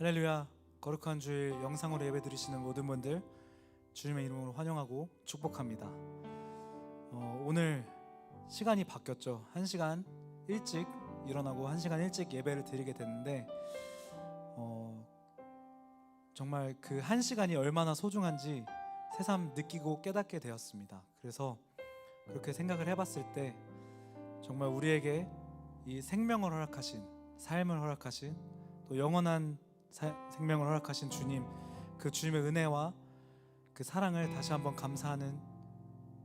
할렐루야. 거룩한 주일 영상으로 예배 드리시는 모든 분들 주님의 이름으로 환영하고 축복합니다. 오늘 시간이 바뀌었죠. 1시간 일찍 일어나고 1시간 일찍 예배를 드리게 됐는데 정말 그 1시간이 얼마나 소중한지 새삼 느끼고 깨닫게 되었습니다. 그래서 그렇게 생각을 해봤을 때 정말 우리에게 이 생명을 허락하신, 삶을 허락하신, 또 영원한 생명을 허락하신 주님, 그 주님의 은혜와 그 사랑을 다시 한번 감사하는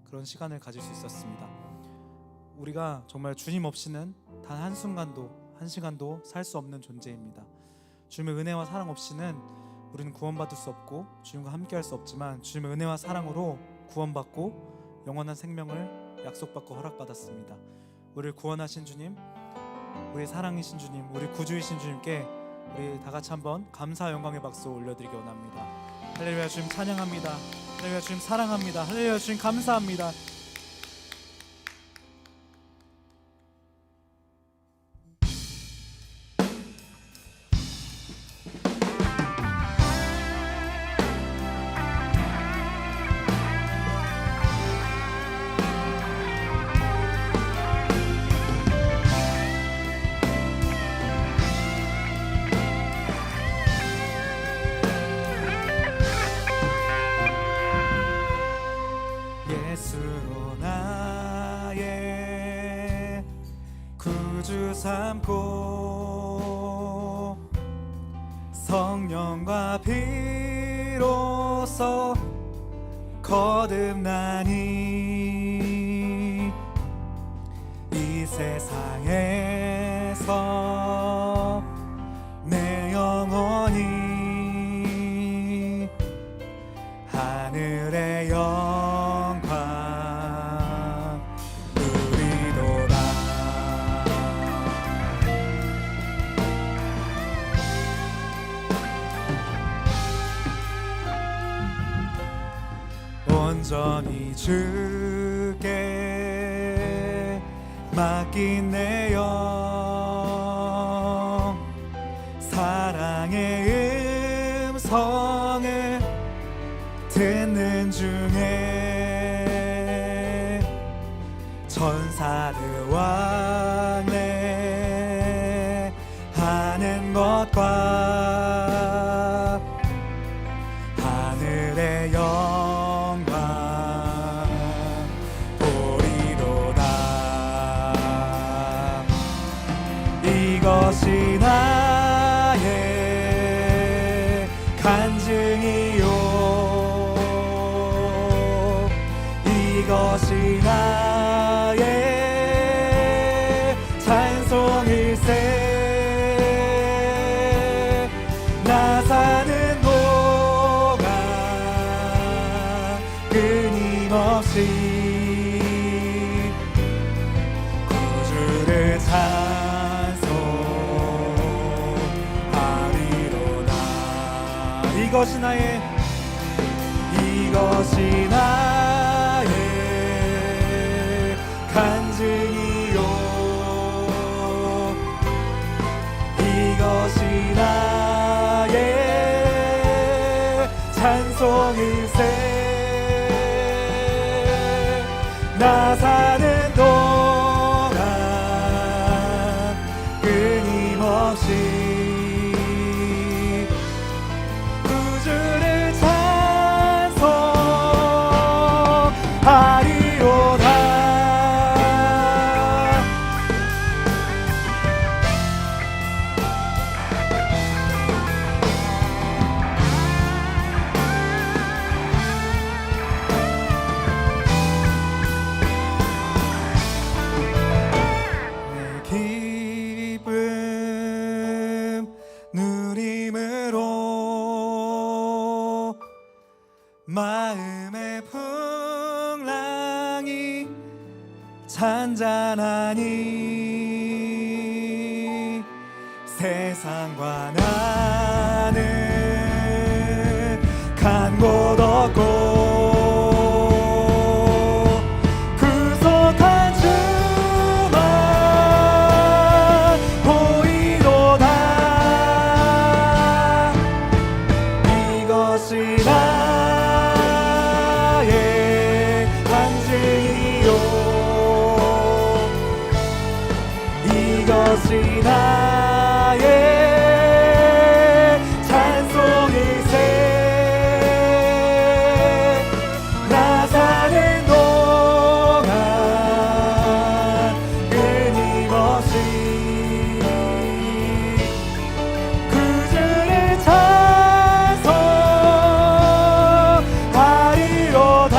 그런 시간을 가질 수 있었습니다. 우리가 정말 주님 없이는 단 한순간도, 한시간도 살 수 없는 존재입니다. 주님의 은혜와 사랑 없이는 우리는 구원받을 수 없고 주님과 함께 할 수 없지만, 주님의 은혜와 사랑으로 구원받고 영원한 생명을 약속받고 허락받았습니다. 우리를 구원하신 주님, 우리 사랑이신 주님, 우리 구주이신 주님께 우리 다 같이 한번 감사 영광의 박수 올려드리기 원합니다. 할렐루야. 주님 찬양합니다. 할렐루야. 주님 사랑합니다. 할렐루야. 주님 감사합니다. 예수로 나의 구주 삼고 성령과 피로써 거듭나니 이 세상에서 내 영혼이 하늘의 영광 누리도다. 온전히 주께 맡긴 내 영, 사랑의 음성을 듣는 중에 천사들 왕래 하는 것과 하늘의 영광 보리로다. 이것이 나의 간증이요, 이것이 나의 찬송일세. 나 사는 동안 끊임없이 구주를 찬송하리로다. 이것이 나의, 이것이 나의 간증이요, 이것이 나의 찬송일세. 나 사는 동안 끊임없이 구주를 찬송하리로다. 기쁨 누림으로 마음의 풍랑이 잔잔하니 세상과 나는 간 곳 없고 구속한 주만 보이도다. 이것이 나의 찬송일세. 나 사는 동안 끊임없이 주를 찬송하리로다.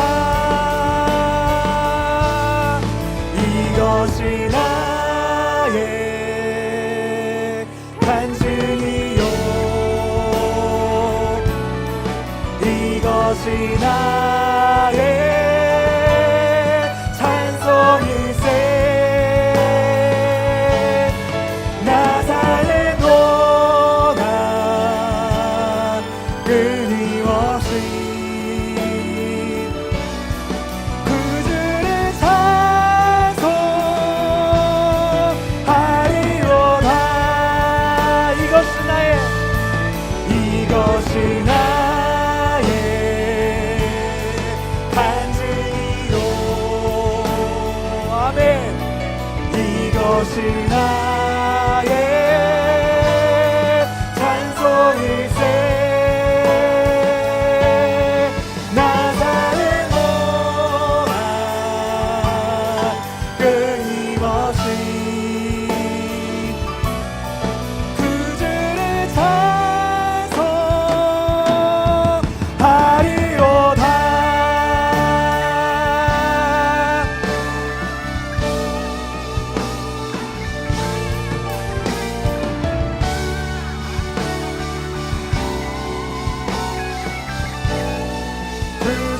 이것이 나의 간증이요, 이것이 나의 찬송일세. 나 사는 동안 끊임없이 주를 찬송하리로다. 이것이 나의 간증이요. 아멘. 이것이 나의 찬송일세. 나 사는 동안 끊임없이 주를 찬송하리로다.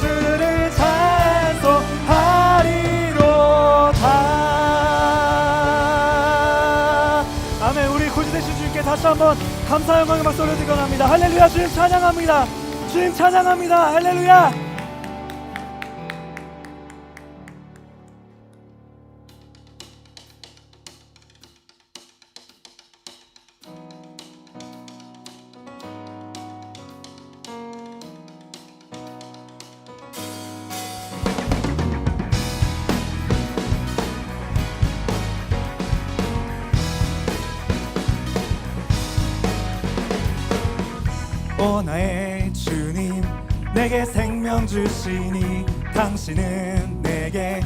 주를 찬송하리로다. 아멘. 우리 구주 되신 주님께 다시 한번 감사 영광의 박수 올려드리고 합니다. 할렐루야. 주님 찬양합니다. 주님 찬양합니다. 할렐루야. 오 나의 주님, 내게 생명 주시니 당신은 내게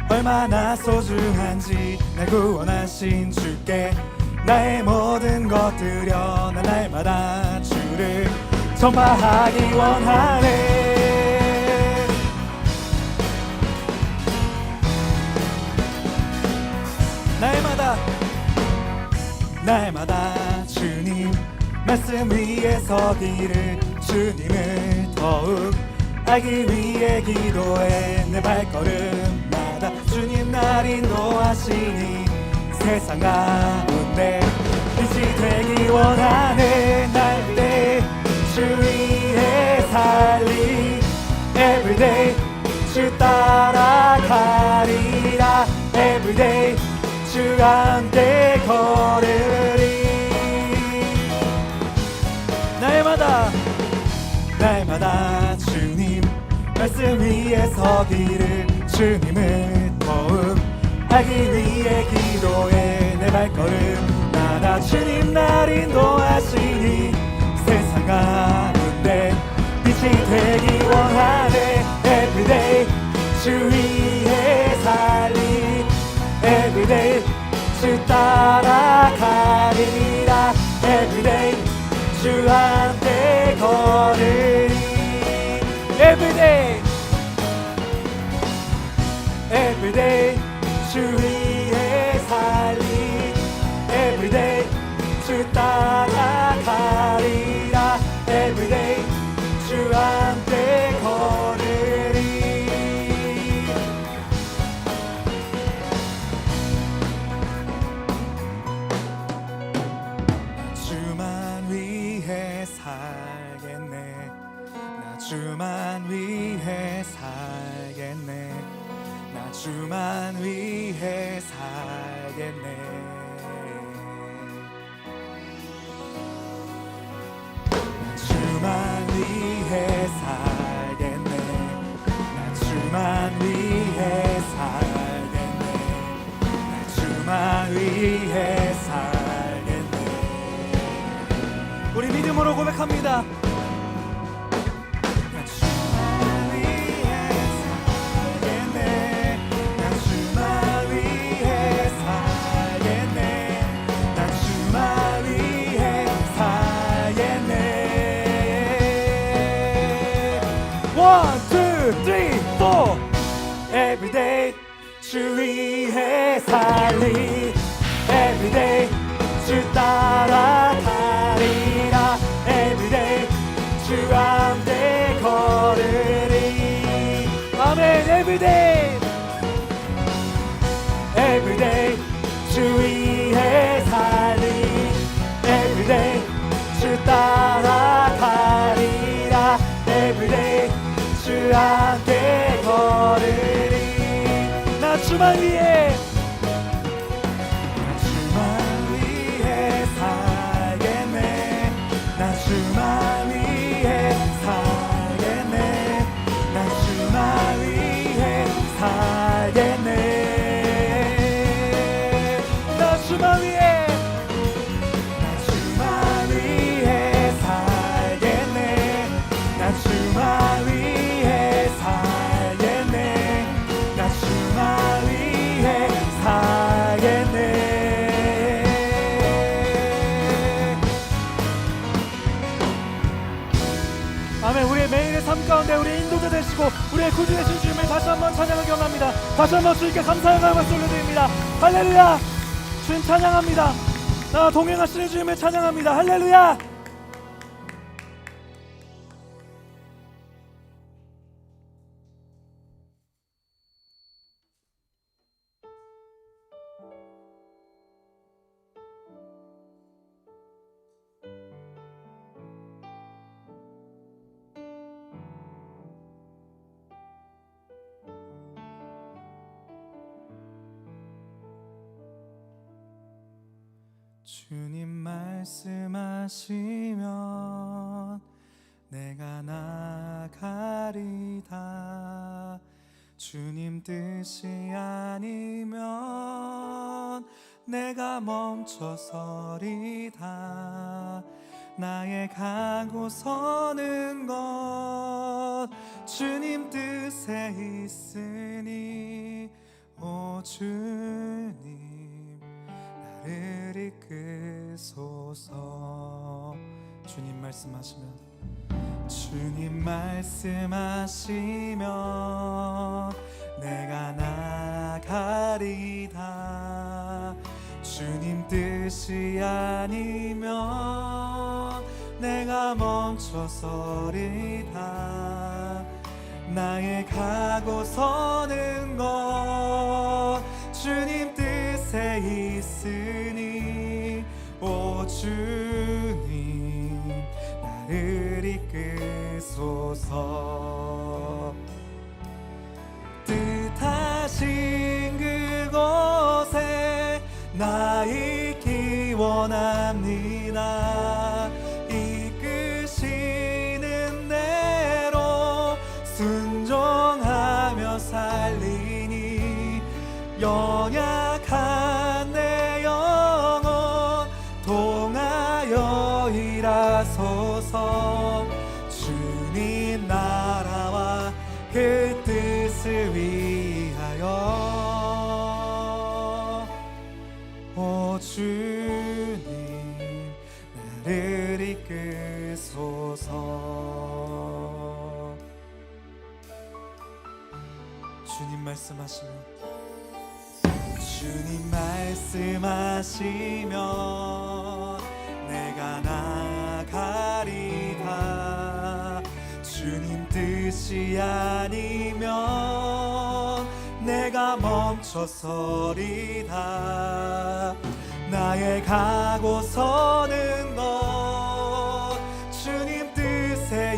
얼마나 소중한지. 날 구원하신 주께 나의 모든 것 드려 난 날마다 주를 전파하기 원하네. 날마다 주님 말씀 위에 서기를, 주님을 더욱 알기 위해 기도해. 내 발걸음마다 주님 날 인도하시니 세상 가운데 빛이 되기 원하네. 날때 주 위에 살리 everyday 주 따라가리라. everyday 주 함께 걸으리. 날마다 주님 말씀 위에 서기를, 주님을 더욱 알기 위해 기도해. 내 발걸음마다 주님 날 인도하시니 세상 가운데 빛이 되기 원하네. everyday 주 위에 살리 everyday 주 따라가리라. everyday 주 함께 걸으리. everyday 주 위에 살리 everyday 주 따라가리라. everyday 주 함께 걸으리. 주만 위해 살겠네. 나 주만 위해 살겠네. 나 주만 위해 살겠네. 나 주만 위해 살겠네. 나 주만 위해 살겠네. 나 주만 위해 살겠네. 고백합니다. 난 주만 위해 살겠네. 난 주만 위해 살겠네. 난 주만 위해 살겠네. One, two, three, four. Everyday 주 위해 살리. Everyday 주 따라가리라. Everyday 주 함께 걸으리. 아멘. Everyday Everyday 주 위해 살리. Everyday 주 따라가리라. Everyday 주 함께 걸으리. 나 주만 위해 주만 위해 살겠네. 난 주만 위해 살겠네. 난 주만 위해 난 주만 위해 살겠네. 난 주만 위해 살겠네. 난 주만 위해 살겠네. 아멘. 우리의 매일의 삶 가운데 우리의 인도자 되시고 우리의 구주 되신 주님을 다시 한번 찬양하기 원합니다. 다시 한번 주님께 감사의 말씀 올려드립니다. 할렐루야. 주님 찬양합니다. 나와 동행하시는 주님을 찬양합니다. 할렐루야. 주님 말씀하시면 내가 나가리다. 주님 뜻이 아니면 내가 멈춰서리다. 나의 가고 서는 것 주님 뜻에 있으니 오 주님 나를 이끄소서. 주님 말씀하시면 주님 말씀하시면 내가 나가리다. 주님 뜻이 아니면 내가 멈춰서리다. 나의 가고 서는 것 주님 뜻에 있으니 오 주님 나를 이끄소서. 뜻하신 그곳에 나 있기 원합니다. 이끄시는 대로 순종하며 살리니 연약한 내 영혼 동하여 일하소서. 주님 나라와 그 뜻을 위하여 오 주님 나를 이끄소서. 주님 말씀하시면 주님 말씀하시면 내가 나가리다. 주님 뜻이 아니면 내가 멈춰서리다. 나의 가고 서는 것 주님 뜻에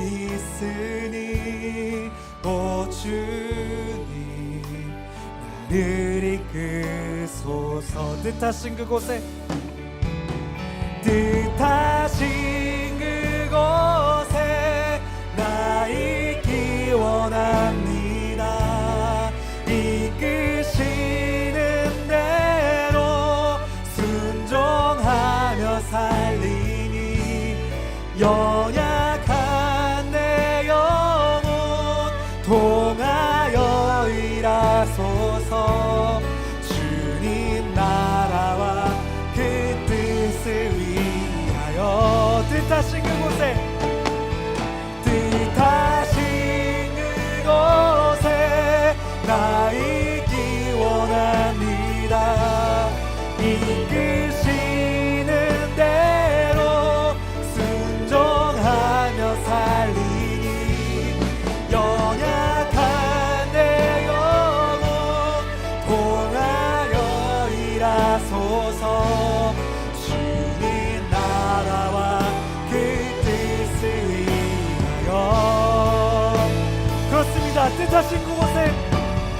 있으니 오 주님 나를 이끄소서. 뜻하신 그곳에 뜻하신 그곳에 나 있기 원합니다. 이끄시는 대로 순종하며 살리니 뜻하신 그곳에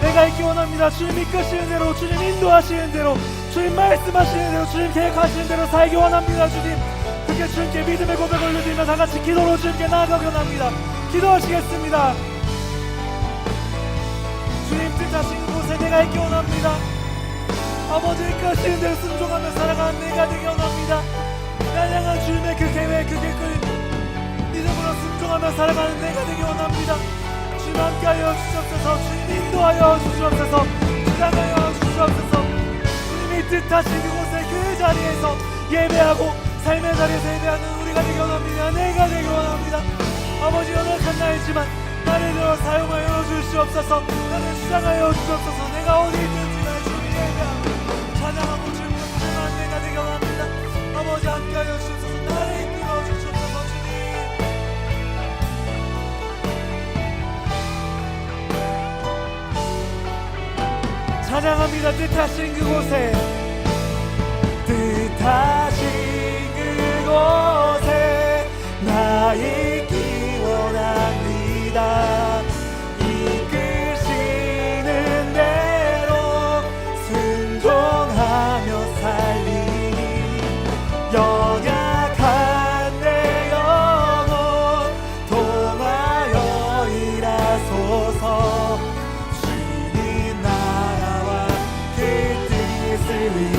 내가 있기 원합니다. 주님 이끄시는 대로, 주님 인도하시는 대로, 주님 말씀하시는 대로, 주님 계획하시는 대로 살기 원합니다. 주님, 그렇게 주님께 믿음의 고백을 올려드리며 다같이 기도로 주님께 나아가기 원합니다. 기도하시겠습니다. 주님 뜻하신 그곳에 내가 있기 원합니다. 아버지 이끄시는 대로 순종하며 살아가는 내가 되기 원합니다. 날 향한 주님의 그 계획, 그 계획을 믿음으로 순종하며 살아가는 내가 되기 원합니다. 주님 함께하여 주시옵소서. 주님 인도하여 주시옵소서. 주장하여 주시옵소서. 주님이 뜻하신 그곳에 그 자리에서 예배하고 삶의 자리에서 예배하는 우리가 되기 원합니다. 내가 되기 원합니다. 아버지 연약한 나이지만 나를 들어 사용하여 주시옵소서. 나를 주장하여 주시옵소서. 내가 어디 있든지 나의 주님 예배하고 찬양하고 주님을 찬양하는 내가 되기 원합니다. 아버지 함께하여 주시옵소서. 나를 이끌어 주시옵소서. 주님 찬양합니다. 뜻하신 그곳에, 뜻하신 그곳에 나 있기 원합니다. 이끄시는 대로 순종하며 살리니 연약한 내 영혼 통하여 일하소서. 주님 나라와 그 뜻을 위해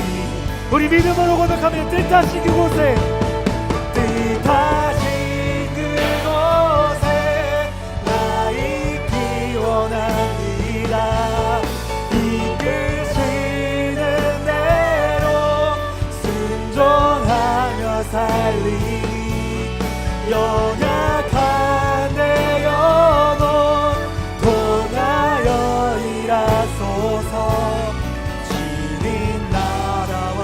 우리 믿음으로 고백하며 뜻하신 그곳에, 뜻하신 그곳에 나 있기 원합니다. 이끄시는 대로 순종하며 살리니 연약한 내 영혼 통하여 일하소서. 주님 나라와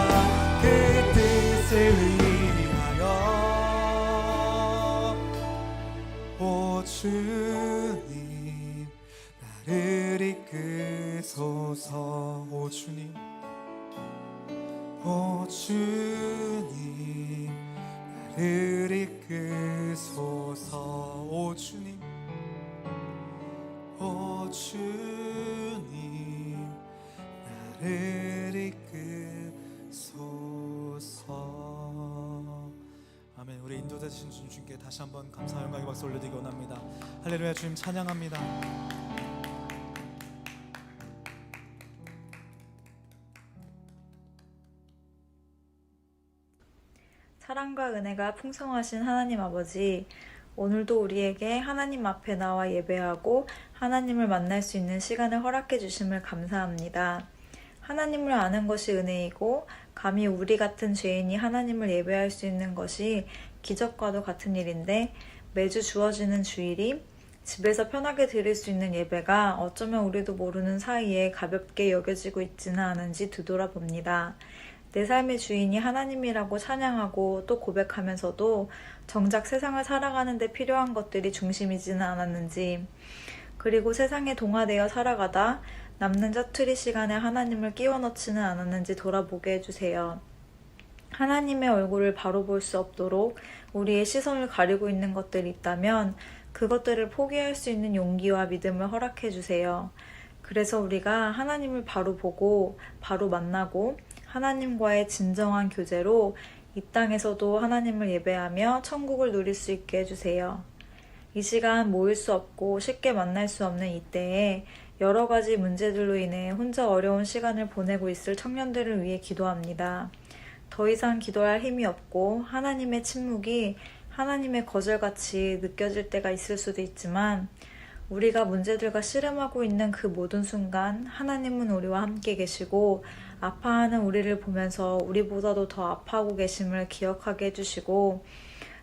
그 뜻을 위하여. 오 주님 나를 이끄소서. 오 주님, 오 주님 나를 이끄소서. 오 주님, 오 주님 나를 이끄소서. 아멘. 우리 인도되신 주님께 다시 한번 감사 영광의 박수 올려드리기 원합니다. 할렐루야. 주님 찬양합니다. 사랑과 은혜가 풍성하신 하나님 아버지, 오늘도 우리에게 하나님 앞에 나와 예배하고 하나님을 만날 수 있는 시간을 허락해 주심을 감사합니다. 하나님을 아는 것이 은혜이고 감히 우리 같은 죄인이 하나님을 예배할 수 있는 것이 기적과도 같은 일인데, 매주 주어지는 주일이 집에서 편하게 드릴 수 있는 예배가 어쩌면 우리도 모르는 사이에 가볍게 여겨지고 있지는 않은지 되돌아봅니다. 내 삶의 주인이 하나님이라고 찬양하고 또 고백하면서도 정작 세상을 살아가는 데 필요한 것들이 중심이지는 않았는지, 그리고 세상에 동화되어 살아가다 남는 자투리 시간에 하나님을 끼워 넣지는 않았는지 돌아보게 해주세요. 하나님의 얼굴을 바로 볼 수 없도록 우리의 시선을 가리고 있는 것들이 있다면 그것들을 포기할 수 있는 용기와 믿음을 허락해 주세요. 그래서 우리가 하나님을 바로 보고 바로 만나고 하나님과의 진정한 교제로 이 땅에서도 하나님을 예배하며 천국을 누릴 수 있게 해주세요. 이 시간 모일 수 없고 쉽게 만날 수 없는 이때에 여러 가지 문제들로 인해 혼자 어려운 시간을 보내고 있을 청년들을 위해 기도합니다. 더 이상 기도할 힘이 없고 하나님의 침묵이 하나님의 거절같이 느껴질 때가 있을 수도 있지만, 우리가 문제들과 씨름하고 있는 그 모든 순간 하나님은 우리와 함께 계시고 아파하는 우리를 보면서 우리보다도 더 아파하고 계심을 기억하게 해주시고,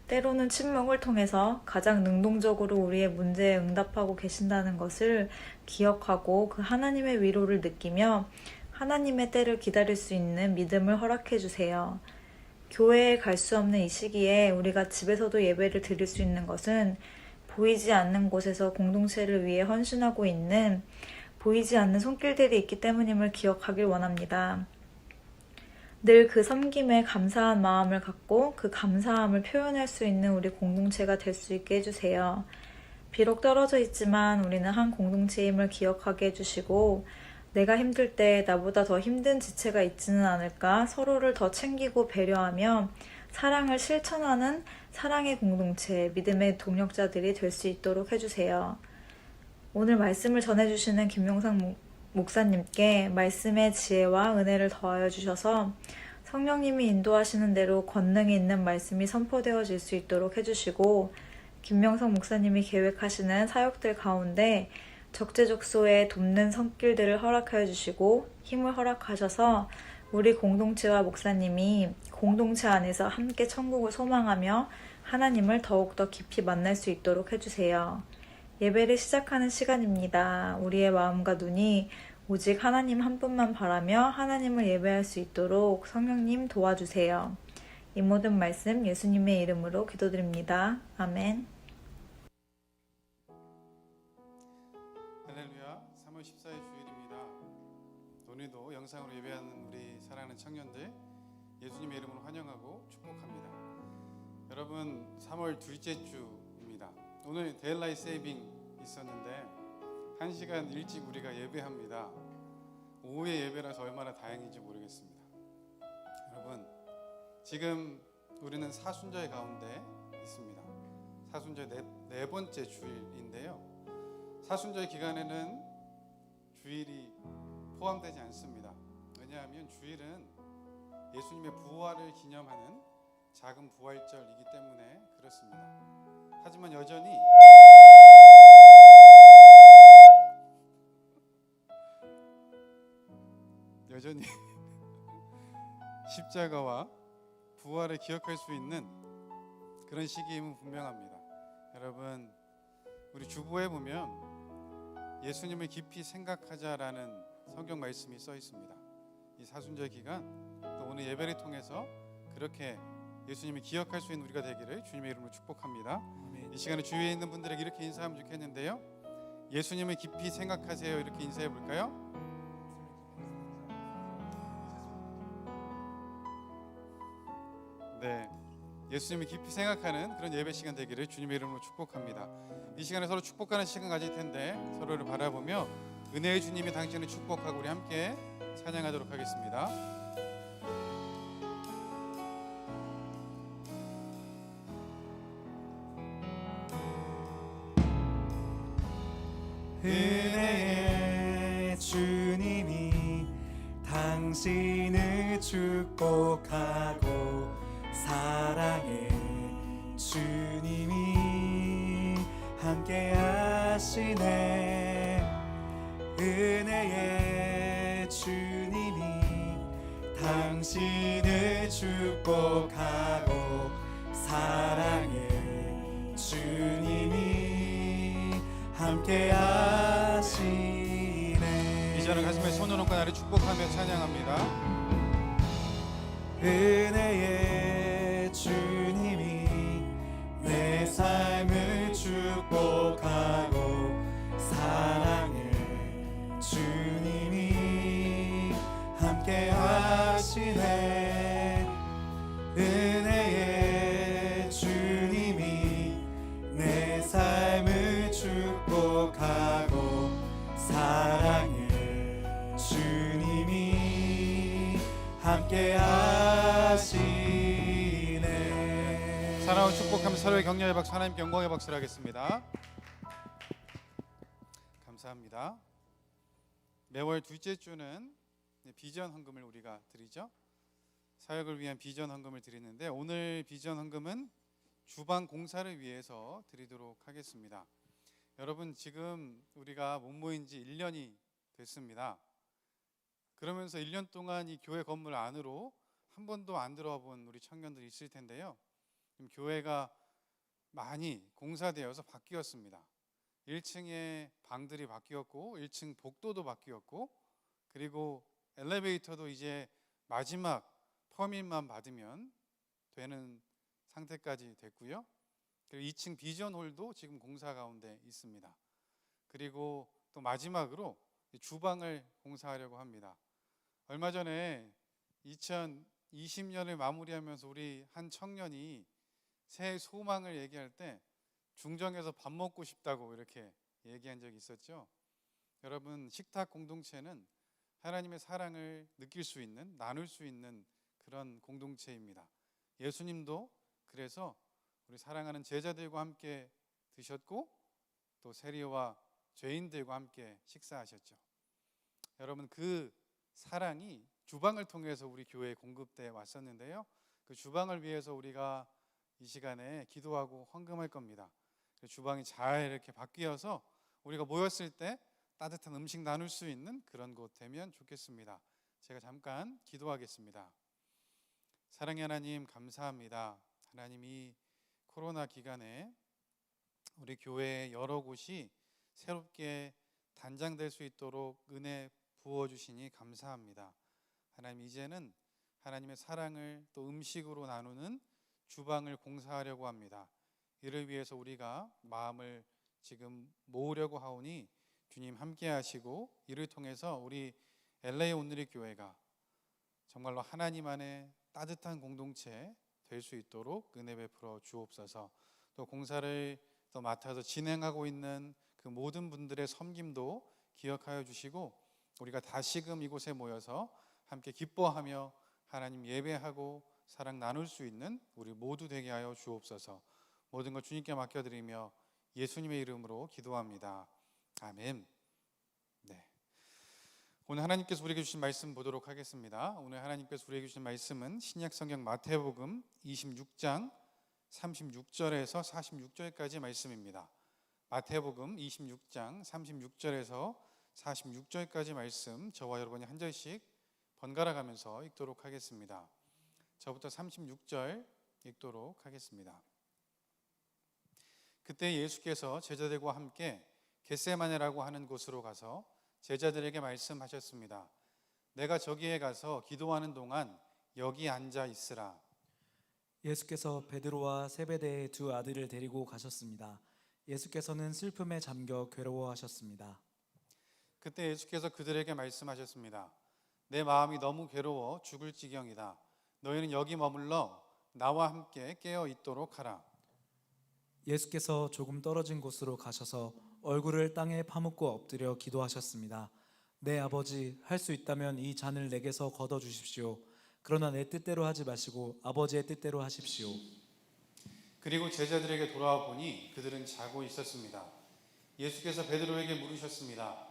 때로는 침묵을 통해서 가장 능동적으로 우리의 문제에 응답하고 계신다는 것을 기억하고 그 하나님의 위로를 느끼며 하나님의 때를 기다릴 수 있는 믿음을 허락해 주세요. 교회에 갈 수 없는 이 시기에 우리가 집에서도 예배를 드릴 수 있는 것은 보이지 않는 곳에서 공동체를 위해 헌신하고 있는 보이지 않는 손길들이 있기 때문임을 기억하길 원합니다. 늘 그 섬김에 감사한 마음을 갖고 그 감사함을 표현할 수 있는 우리 공동체가 될 수 있게 해주세요. 비록 떨어져 있지만 우리는 한 공동체임을 기억하게 해주시고 내가 힘들 때 나보다 더 힘든 지체가 있지는 않을까 서로를 더 챙기고 배려하며 사랑을 실천하는 사랑의 공동체, 믿음의 동력자들이 될 수 있도록 해주세요. 오늘 말씀을 전해주시는 김용상 목사님께 말씀의 지혜와 은혜를 더하여 주셔서 성령님이 인도하시는 대로 권능이 있는 말씀이 선포되어질 수 있도록 해주시고 김명성 목사님이 계획하시는 사역들 가운데 적재적소에 돕는 손길들을 허락하여 주시고 힘을 허락하셔서 우리 공동체와 목사님이 공동체 안에서 함께 천국을 소망하며 하나님을 더욱더 깊이 만날 수 있도록 해주세요. 예배를 시작하는 시간입니다. 우리의 마음과 눈이 오직 하나님 한 분만 바라며 하나님을 예배할 수 있도록 성령님 도와주세요. 이 모든 말씀 예수님의 이름으로 기도드립니다. 아멘. 할렐루야. 3월 14일 주일입니다. 오늘도 영상으로 예배하는 우리 사랑하는 청년들 예수님의 이름으로 환영하고 축복합니다. 여러분, 3월 둘째 주입니다. 오늘 데일라이트 세이빙 있었는데 1시간 일찍 우리가 예배합니다. 오후에 예배라서 얼마나 다행인지 모르겠습니다. 여러분, 지금 우리는 사순절 가운데 있습니다. 사순절 네 번째 주일인데요. 사순절 기간에는 주일이 포함되지 않습니다. 왜냐하면 주일은 예수님의 부활을 기념하는 작은 부활절이기 때문에 그렇습니다. 하지만 여전히 십자가와 부활을 기억할 수 있는 그런 시기임은 분명합니다. 여러분, 우리 주보에 보면 예수님을 깊이 생각하자라는 성경 말씀이 써 있습니다. 이 사순절 기간 또 오늘 예배를 통해서 그렇게 예수님을 기억할 수 있는 우리가 되기를 주님의 이름으로 축복합니다. 이 시간에 주위에 있는 분들에게 이렇게 인사하면 좋겠는데요. 예수님을 깊이 생각하세요. 이렇게 인사해 볼까요? 네, 예수님을 깊이 생각하는 그런 예배 시간 되기를 주님의 이름으로 축복합니다. 이 시간에 서로 축복하는 시간 가질 텐데 서로를 바라보며 은혜의 주님이 당신을 축복하고 우리 함께 찬양하도록 하겠습니다. 은혜의 주님이 당신을 축복하고 사랑의 주님이 함께 하시네. 은혜의 주님이 당신을 축복하고 사랑의 주님이 함께 하시네. 이제는 가슴에 손을 얹고 나를 축복하며 찬양합니다. 은혜의 주님이 내 삶을 축복하고 사랑의 주님이 함께 하시네. 은혜의 주님이 내 삶을 축복하고 사랑의 주님이 함께 하시네. 사랑을 축복하며 서로의 격려의 박수, 하나님께 영광의 박수를 하겠습니다. 감사합니다. 매월 둘째 주는 비전 헌금을 우리가 드리죠. 사역을 위한 비전 헌금을 드리는데 오늘 비전 헌금은 주방 공사를 위해서 드리도록 하겠습니다. 여러분, 지금 우리가 못 모인 지 1년이 됐습니다. 그러면서 1년 동안 이 교회 건물 안으로 한 번도 안 들어와 본 우리 청년들이 있을 텐데요. 지금 교회가 많이 공사되어서 바뀌었습니다. 1층에 방들이 바뀌었고 1층 복도도 바뀌었고 그리고 엘리베이터도 이제 마지막 퍼밋만 받으면 되는 상태까지 됐고요. 그리고 2층 비전홀도 지금 공사 가운데 있습니다. 그리고 또 마지막으로 주방을 공사하려고 합니다. 얼마 전에 2020년을 마무리하면서 우리 한 청년이 새해 소망을 얘기할 때 중정에서 밥 먹고 싶다고 이렇게 얘기한 적이 있었죠. 여러분, 식탁 공동체는 하나님의 사랑을 느낄 수 있는, 나눌 수 있는 그런 공동체입니다. 예수님도 그래서 우리 사랑하는 제자들과 함께 드셨고 또 세리와 죄인들과 함께 식사하셨죠. 여러분, 그 사랑이 주방을 통해서 우리 교회에 공급돼 왔었는데요. 그 주방을 위해서 우리가 이 시간에 기도하고 헌금할 겁니다. 주방이 잘 이렇게 바뀌어서 우리가 모였을 때 따뜻한 음식 나눌 수 있는 그런 곳 되면 좋겠습니다. 제가 잠깐 기도하겠습니다. 사랑의 하나님, 감사합니다. 하나님이 코로나 기간에 우리 교회의 여러 곳이 새롭게 단장될 수 있도록 은혜 부어주시니 감사합니다. 하나님, 이제는 하나님의 사랑을 또 음식으로 나누는 주방을 공사하려고 합니다. 이를 위해서 우리가 마음을 지금 모으려고 하오니 주님 함께 하시고 이를 통해서 우리 LA 온누리 교회가 정말로 하나님 안에 따뜻한 공동체 될 수 있도록 은혜 베풀어 주옵소서. 또 공사를 또 맡아서 진행하고 있는 그 모든 분들의 섬김도 기억하여 주시고 우리가 다시금 이곳에 모여서 함께 기뻐하며 하나님 예배하고 사랑 나눌 수 있는 우리 모두 되게 하여 주옵소서. 모든 것 주님께 맡겨드리며 예수님의 이름으로 기도합니다. 아멘. 네. 오늘 하나님께서 우리에게 주신 말씀 보도록 하겠습니다. 오늘 하나님께서 우리에게 주신 말씀은 신약성경 마태복음 26장 36절에서 46절까지 말씀입니다. 마태복음 26장 36절에서 46절까지 말씀 저와 여러분이 한 절씩 번갈아 가면서 읽도록 하겠습니다. 저부터 36절 읽도록 하겠습니다. 그때 예수께서 제자들과 함께 겟세마네라고 하는 곳으로 가서 제자들에게 말씀하셨습니다. 내가 저기에 가서 기도하는 동안 여기 앉아 있으라. 예수께서 베드로와 세베대의 두 아들을 데리고 가셨습니다. 예수께서는 슬픔에 잠겨 괴로워하셨습니다. 그때 예수께서 그들에게 말씀하셨습니다. 내 마음이 너무 괴로워 죽을 지경이다. 너희는 여기 머물러 나와 함께 깨어 있도록 하라. 예수께서 조금 떨어진 곳으로 가셔서 얼굴을 땅에 파묻고 엎드려 기도하셨습니다. 내 아버지, 할 수 있다면 이 잔을 내게서 걷어 주십시오. 그러나 내 뜻대로 하지 마시고 아버지의 뜻대로 하십시오. 그리고 제자들에게 돌아와 보니 그들은 자고 있었습니다. 예수께서 베드로에게 물으셨습니다.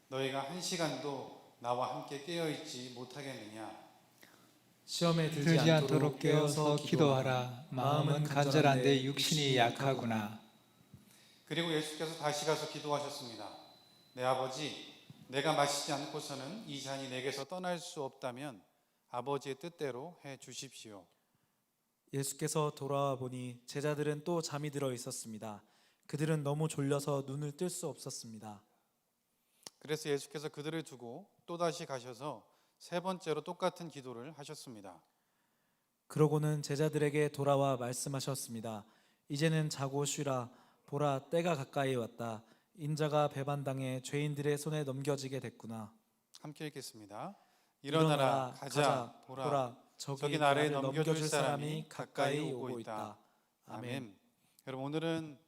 너희가 한 시간도 나와 함께 깨어 있지 못하겠느냐? 시험에 들지 않도록 깨어서 기도하라. 마음은 간절한데 육신이 약하구나. 그리고 예수께서 다시 가서 기도하셨습니다. 내 아버지, 내가 마시지 않고서는 이 잔이 내게서 떠날 수 없다면 아버지의 뜻대로 해 주십시오. 예수께서 돌아와 보니 제자들은 또 잠이 들어 있었습니다. 그들은 너무 졸려서 눈을 뜰 수 없었습니다. 그래서 예수께서 그들을 두고 또다시 가셔서 세 번째로 똑같은 기도를 하셨습니다. 그러고는 제자들에게 돌아와 말씀하셨습니다. 이제는 자고 쉬라. 보라, 때가 가까이 왔다. 인자가 배반당해 죄인들의 손에 넘겨지게 됐구나. 함께 읽겠습니다. 일어나라, 가자, 보라. 저기 나를 넘겨줄 사람이 가까이 오고 있다. 아멘. 여러분, 오늘은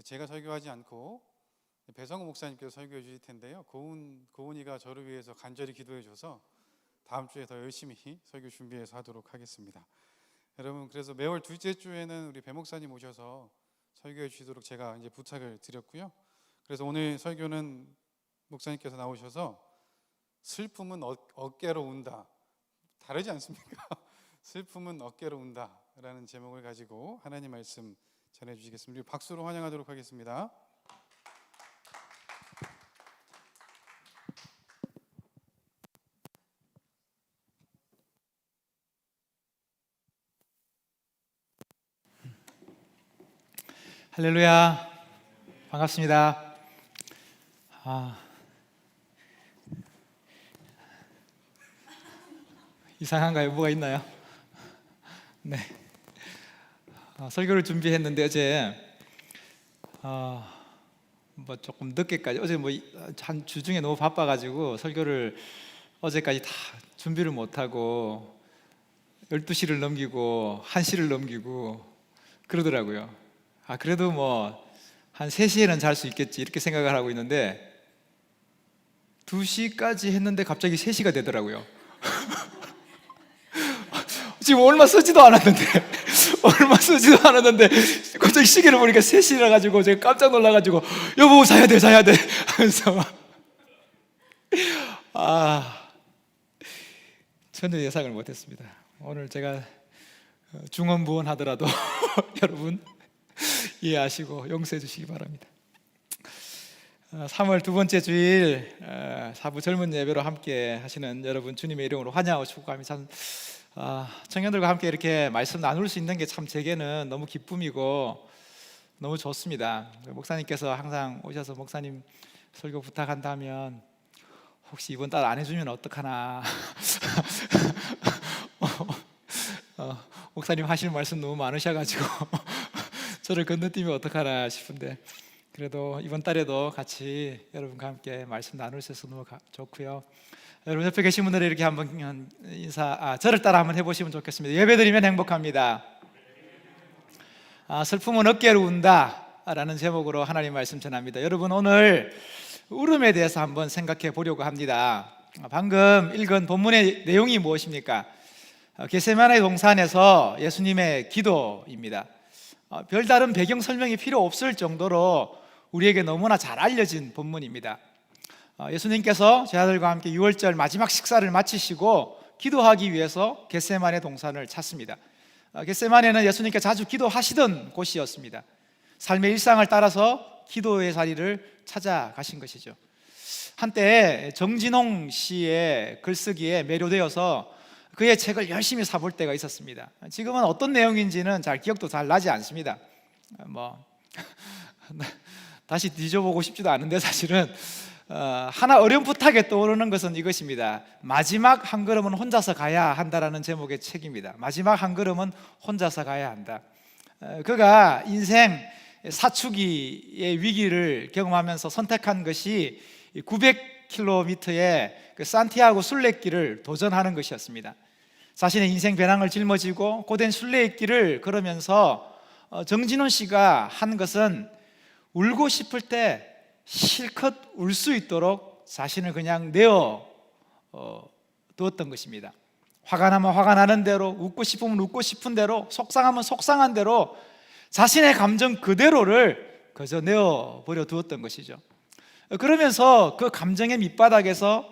제가 설교하지 않고 배성우 목사님께서 설교해 주실 텐데요. 고은이가 저를 위해서 간절히 기도해 줘서 다음 주에 더 열심히 설교 준비해서 하도록 하겠습니다. 여러분, 그래서 매월 둘째 주에는 우리 배 목사님 오셔서 설교해 주시도록 제가 이제 부탁을 드렸고요. 그래서 오늘 설교는 목사님께서 나오셔서 슬픔은 어깨로 운다. 다르지 않습니까? 슬픔은 어깨로 운다라는 제목을 가지고 하나님 말씀 전해 주시겠습니다. 박수로 환영하도록 하겠습니다. 할렐루야. 반갑습니다. 이상한가요? 뭐가 있나요? 네. 설교를 준비했는데 어제 뭐 조금 늦게까지 어제 뭐 한 주중에 너무 바빠가지고 설교를 어제까지 다 준비를 못하고 12시를 넘기고 1시를 넘기고 그러더라고요. 그래도 뭐 한 3시에는 잘 수 있겠지 이렇게 생각을 하고 있는데 2시까지 했는데 갑자기 3시가 되더라고요. 지금 얼마 쓰지도 않았는데 갑자기 시계를 보니까 3시라 가지고 제가 깜짝 놀라가지고 여보 자야 돼 하면서 전혀 예상을 못했습니다. 오늘 제가 중언부언 하더라도 여러분 이해하시고 용서해 주시기 바랍니다. 3월 두 번째 주일 사부 젊은 예배로 함께 하시는 여러분 주님의 이름으로 환영하고 축복합니다. 참 청년들과 함께 이렇게 말씀 나눌 수 있는 게 참 제게는 너무 기쁨이고 너무 좋습니다. 목사님께서 항상 오셔서 목사님 설교 부탁한다면 혹시 이번 달 안 해주면 어떡하나 목사님 하시는 말씀 너무 많으셔가지고 저를 건너뛰면 어떡하나 싶은데 그래도 이번 달에도 같이 여러분과 함께 말씀 나눌 수 있어서 너무 좋고요. 여러분 옆에 계신 분들이 이렇게 한번 저를 따라 한번 해보시면 좋겠습니다. 예배드리면 행복합니다. 슬픔은 어깨로 운다 라는 제목으로 하나님 말씀 전합니다. 여러분 오늘 울음에 대해서 한번 생각해 보려고 합니다. 방금 읽은 본문의 내용이 무엇입니까? 겟세마네 동산에서 예수님의 기도입니다. 별다른 배경 설명이 필요 없을 정도로 우리에게 너무나 잘 알려진 본문입니다. 예수님께서 제자들과 함께 유월절 마지막 식사를 마치시고 기도하기 위해서 겟세마네 동산을 찾습니다. 겟세마네는 예수님께 자주 기도하시던 곳이었습니다. 삶의 일상을 따라서 기도의 자리를 찾아가신 것이죠. 한때 정진홍 씨의 글쓰기에 매료되어서 그의 책을 열심히 사볼 때가 있었습니다. 지금은 어떤 내용인지는 잘 기억도 잘 나지 않습니다. 다시 뒤져보고 싶지도 않은데 사실은 하나 어렴풋하게 떠오르는 것은 이것입니다. 마지막 한 걸음은 혼자서 가야 한다라는 제목의 책입니다. 마지막 한 걸음은 혼자서 가야 한다. 그가 인생 사춘기의 위기를 경험하면서 선택한 것이 900km의 그 산티아고 순례길을 도전하는 것이었습니다. 자신의 인생 배낭을 짊어지고 고된 순례의 길을 걸으면서 정진훈 씨가 한 것은 울고 싶을 때 실컷 울 수 있도록 자신을 그냥 내어 두었던 것입니다. 화가 나면 화가 나는 대로, 웃고 싶으면 웃고 싶은 대로, 속상하면 속상한 대로 자신의 감정 그대로를 그저 내어버려 두었던 것이죠. 그러면서 그 감정의 밑바닥에서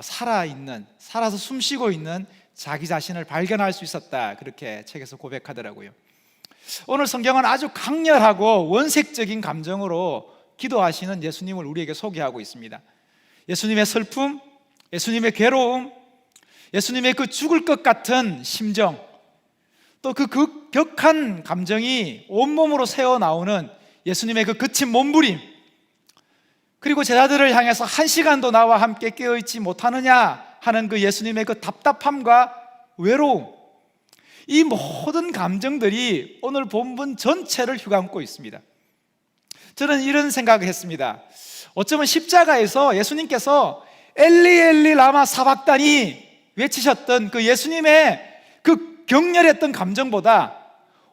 살아서 숨쉬고 있는 자기 자신을 발견할 수 있었다, 그렇게 책에서 고백하더라고요. 오늘 성경은 아주 강렬하고 원색적인 감정으로 기도하시는 예수님을 우리에게 소개하고 있습니다. 예수님의 슬픔, 예수님의 괴로움, 예수님의 그 죽을 것 같은 심정, 또 그 격한 감정이 온몸으로 새어나오는 예수님의 그 거친 몸부림, 그리고 제자들을 향해서 1시간도 나와 함께 깨어있지 못하느냐 하는 그 예수님의 그 답답함과 외로움, 이 모든 감정들이 오늘 본문 전체를 휘감고 있습니다. 저는 이런 생각을 했습니다. 어쩌면 십자가에서 예수님께서 엘리 엘리 라마 사박다니 외치셨던 그 예수님의 그 격렬했던 감정보다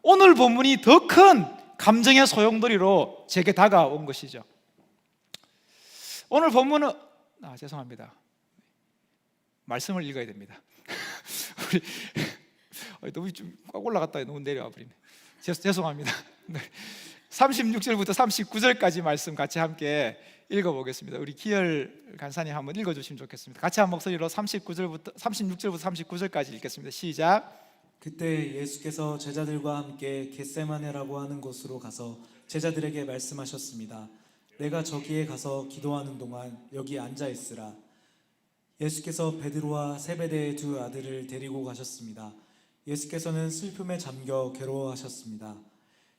오늘 본문이 더 큰 감정의 소용돌이로 제게 다가온 것이죠. 오늘 본문은 죄송합니다. 말씀을 읽어야 됩니다. 너무 좀 꽉 올라갔다 너무 내려와 버리네. 죄송합니다. 36절부터 39절까지 말씀 같이 함께 읽어보겠습니다. 우리 기열 간사님 한번 읽어주시면 좋겠습니다. 같이 한 목소리로 36절부터 39절까지 읽겠습니다. 시작. 그때 예수께서 제자들과 함께 겟세마네라고 하는 곳으로 가서 제자들에게 말씀하셨습니다. 내가 저기에 가서 기도하는 동안 여기 앉아 있으라. 예수께서 베드로와 세베대의 두 아들을 데리고 가셨습니다. 예수께서는 슬픔에 잠겨 괴로워하셨습니다.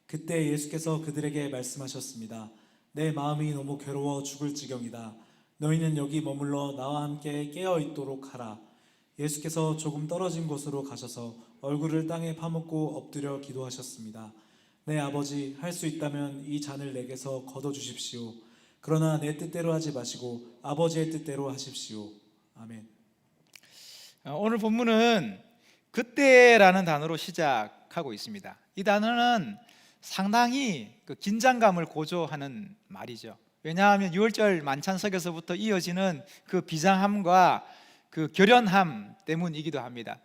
그때 예수께서 그들에게 말씀하셨습니다. 내 마음이 너무 괴로워 죽을 지경이다. 너희는 여기 머물러 나와 함께 깨어 있도록 하라. 예수께서 조금 떨어진 곳으로 가셔서 얼굴을 땅에 파묻고 엎드려 기도하셨습니다. 내 아버지, 할 수 있다면 이 잔을 내게서 거둬 주십시오. 그러나 내 뜻대로 하지 마시고 아버지의 뜻대로 하십시오. 아멘. 오늘 본문은 그때라는 단어로 시작하고 있습니다. 이 단어는 상당히 그 긴장감을 고조하는 말이죠. 왜냐하면 유월절 만찬석에서부터 이어지는 그 비장함과 그 결연함 때문이기도 합니다.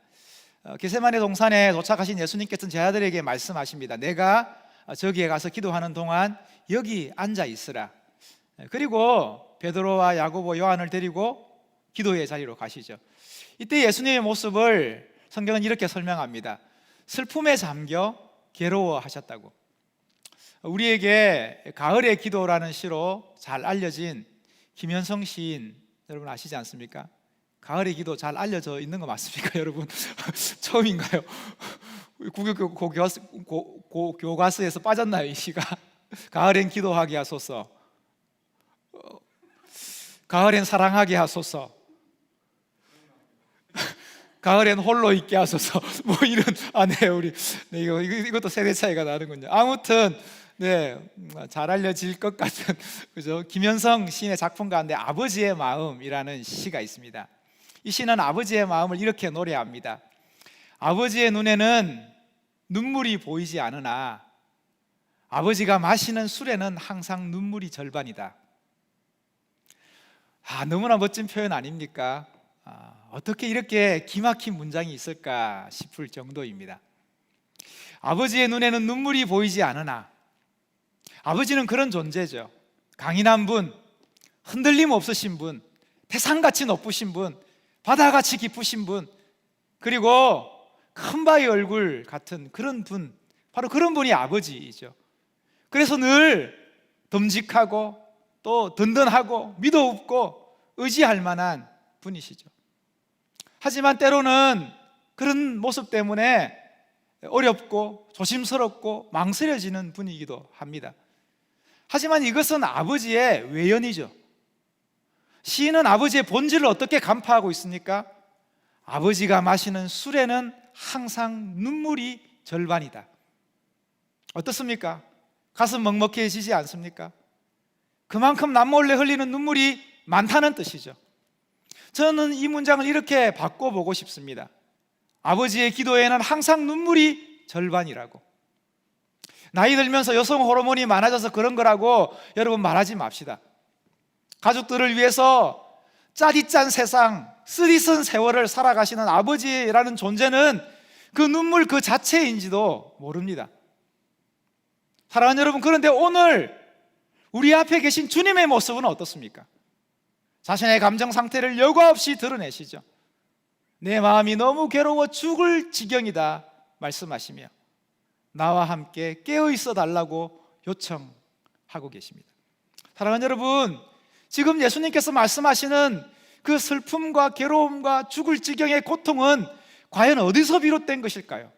겟세마네 동산에 도착하신 예수님께서는 제자들에게 말씀하십니다. 내가 저기에 가서 기도하는 동안 여기 앉아 있으라. 그리고 베드로와 야고보, 요한을 데리고 기도의 자리로 가시죠. 이때 예수님의 모습을 성경은 이렇게 설명합니다. 슬픔에 잠겨 괴로워하셨다고. 우리에게 가을의 기도라는 시로 잘 알려진 김현성 시인 여러분 아시지 않습니까? 가을의 기도 잘 알려져 있는 거 맞습니까, 여러분? 처음인가요? 교과서에서 빠졌나요, 이 시가? 가을엔 기도하게 하소서, 가을엔 사랑하게 하소서, 가을엔 홀로 있게 하소서, 뭐 이런, 네, 우리, 네, 이것도 세대 차이가 나는군요. 아무튼, 네, 잘 알려질 것 같은, 그죠? 김현성 시인의 작품 가운데 아버지의 마음이라는 시가 있습니다. 이 시는 아버지의 마음을 이렇게 노래합니다. 아버지의 눈에는 눈물이 보이지 않으나 아버지가 마시는 술에는 항상 눈물이 절반이다. 너무나 멋진 표현 아닙니까? 어떻게 이렇게 기막힌 문장이 있을까 싶을 정도입니다. 아버지의 눈에는 눈물이 보이지 않으나, 아버지는 그런 존재죠. 강인한 분, 흔들림 없으신 분, 태산같이 높으신 분, 바다같이 깊으신 분, 그리고 큰 바위 얼굴 같은 그런 분, 바로 그런 분이 아버지이죠. 그래서 늘 듬직하고 또 든든하고 믿어옵고 의지할 만한 분이시죠. 하지만 때로는 그런 모습 때문에 어렵고 조심스럽고 망설여지는 분이기도 합니다. 하지만 이것은 아버지의 외연이죠. 시인은 아버지의 본질을 어떻게 간파하고 있습니까? 아버지가 마시는 술에는 항상 눈물이 절반이다. 어떻습니까? 가슴 먹먹해지지 않습니까? 그만큼 남몰래 흘리는 눈물이 많다는 뜻이죠. 저는 이 문장을 이렇게 바꿔보고 싶습니다. 아버지의 기도에는 항상 눈물이 절반이라고. 나이 들면서 여성 호르몬이 많아져서 그런 거라고 여러분 말하지 맙시다. 가족들을 위해서 짜디짠 세상, 쓰디쓴 세월을 살아가시는 아버지라는 존재는 그 눈물 그 자체인지도 모릅니다. 사랑하는 여러분, 그런데 오늘 우리 앞에 계신 주님의 모습은 어떻습니까? 자신의 감정 상태를 여과 없이 드러내시죠. 내 마음이 너무 괴로워 죽을 지경이다 말씀하시며 나와 함께 깨어 있어 달라고 요청하고 계십니다. 사랑하는 여러분, 지금 예수님께서 말씀하시는 그 슬픔과 괴로움과 죽을 지경의 고통은 과연 어디서 비롯된 것일까요?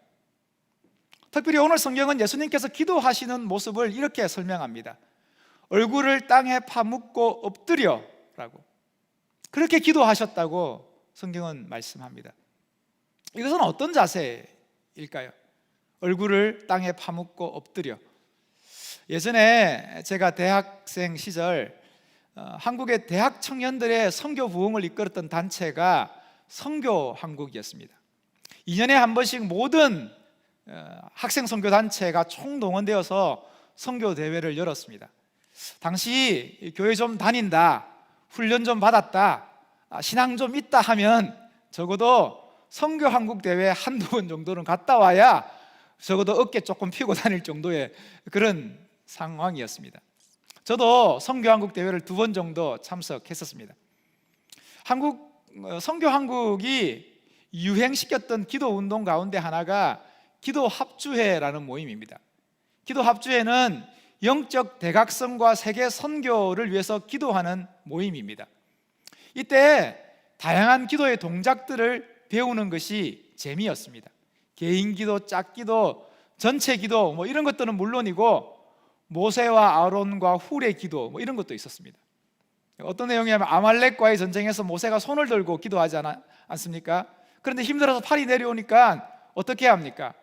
특별히 오늘 성경은 예수님께서 기도하시는 모습을 이렇게 설명합니다. 얼굴을 땅에 파묻고 엎드려 라고, 그렇게 기도하셨다고 성경은 말씀합니다. 이것은 어떤 자세일까요? 얼굴을 땅에 파묻고 엎드려. 예전에 제가 대학생 시절 한국의 대학 청년들의 선교 부흥을 이끌었던 단체가 선교한국이었습니다. 2년에 한 번씩 모든 학생 선교 단체가 총동원되어서 선교 대회를 열었습니다. 당시 교회 좀 다닌다, 훈련 좀 받았다, 신앙 좀 있다 하면 적어도 선교한국 대회 한두 번 정도는 갔다 와야 적어도 어깨 조금 펴고 다닐 정도의 그런 상황이었습니다. 저도 선교한국 대회를 2번 정도 참석했었습니다. 선교한국이 유행시켰던 기도 운동 가운데 하나가 기도 합주회라는 모임입니다. 기도 합주회는 영적 대각성과 세계 선교를 위해서 기도하는 모임입니다. 이때 다양한 기도의 동작들을 배우는 것이 재미였습니다. 개인 기도, 짝기도, 전체 기도 뭐 이런 것들은 물론이고 모세와 아론과 훌의 기도 뭐 이런 것도 있었습니다. 어떤 내용이냐면 아말렉과의 전쟁에서 모세가 손을 들고 기도하지 않습니까? 그런데 힘들어서 팔이 내려오니까 어떻게 합니까?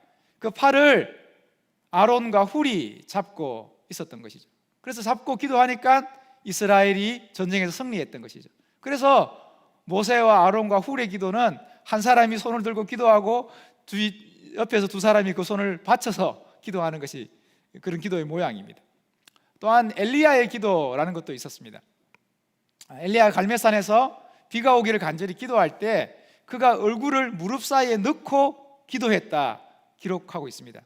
그 팔을 아론과 훌이 잡고 있었던 것이죠. 그래서 잡고 기도하니까 이스라엘이 전쟁에서 승리했던 것이죠. 그래서 모세와 아론과 훌의 기도는 한 사람이 손을 들고 기도하고 옆에서 두 사람이 그 손을 받쳐서 기도하는 것이 그런 기도의 모양입니다. 또한 엘리야의 기도라는 것도 있었습니다. 엘리야가 갈멜산에서 비가 오기를 간절히 기도할 때 그가 얼굴을 무릎 사이에 넣고 기도했다 기록하고 있습니다.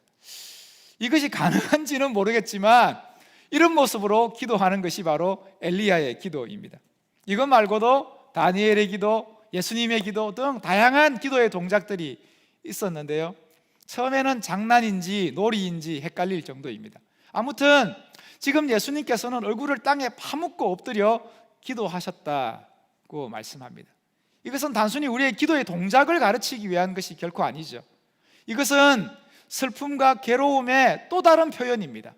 이것이 가능한지는 모르겠지만 이런 모습으로 기도하는 것이 바로 엘리야의 기도입니다. 이것 말고도 다니엘의 기도, 예수님의 기도 등 다양한 기도의 동작들이 있었는데요, 처음에는 장난인지 놀이인지 헷갈릴 정도입니다. 아무튼 지금 예수님께서는 얼굴을 땅에 파묻고 엎드려 기도하셨다고 말씀합니다. 이것은 단순히 우리의 기도의 동작을 가르치기 위한 것이 결코 아니죠. 이것은 슬픔과 괴로움의 또 다른 표현입니다.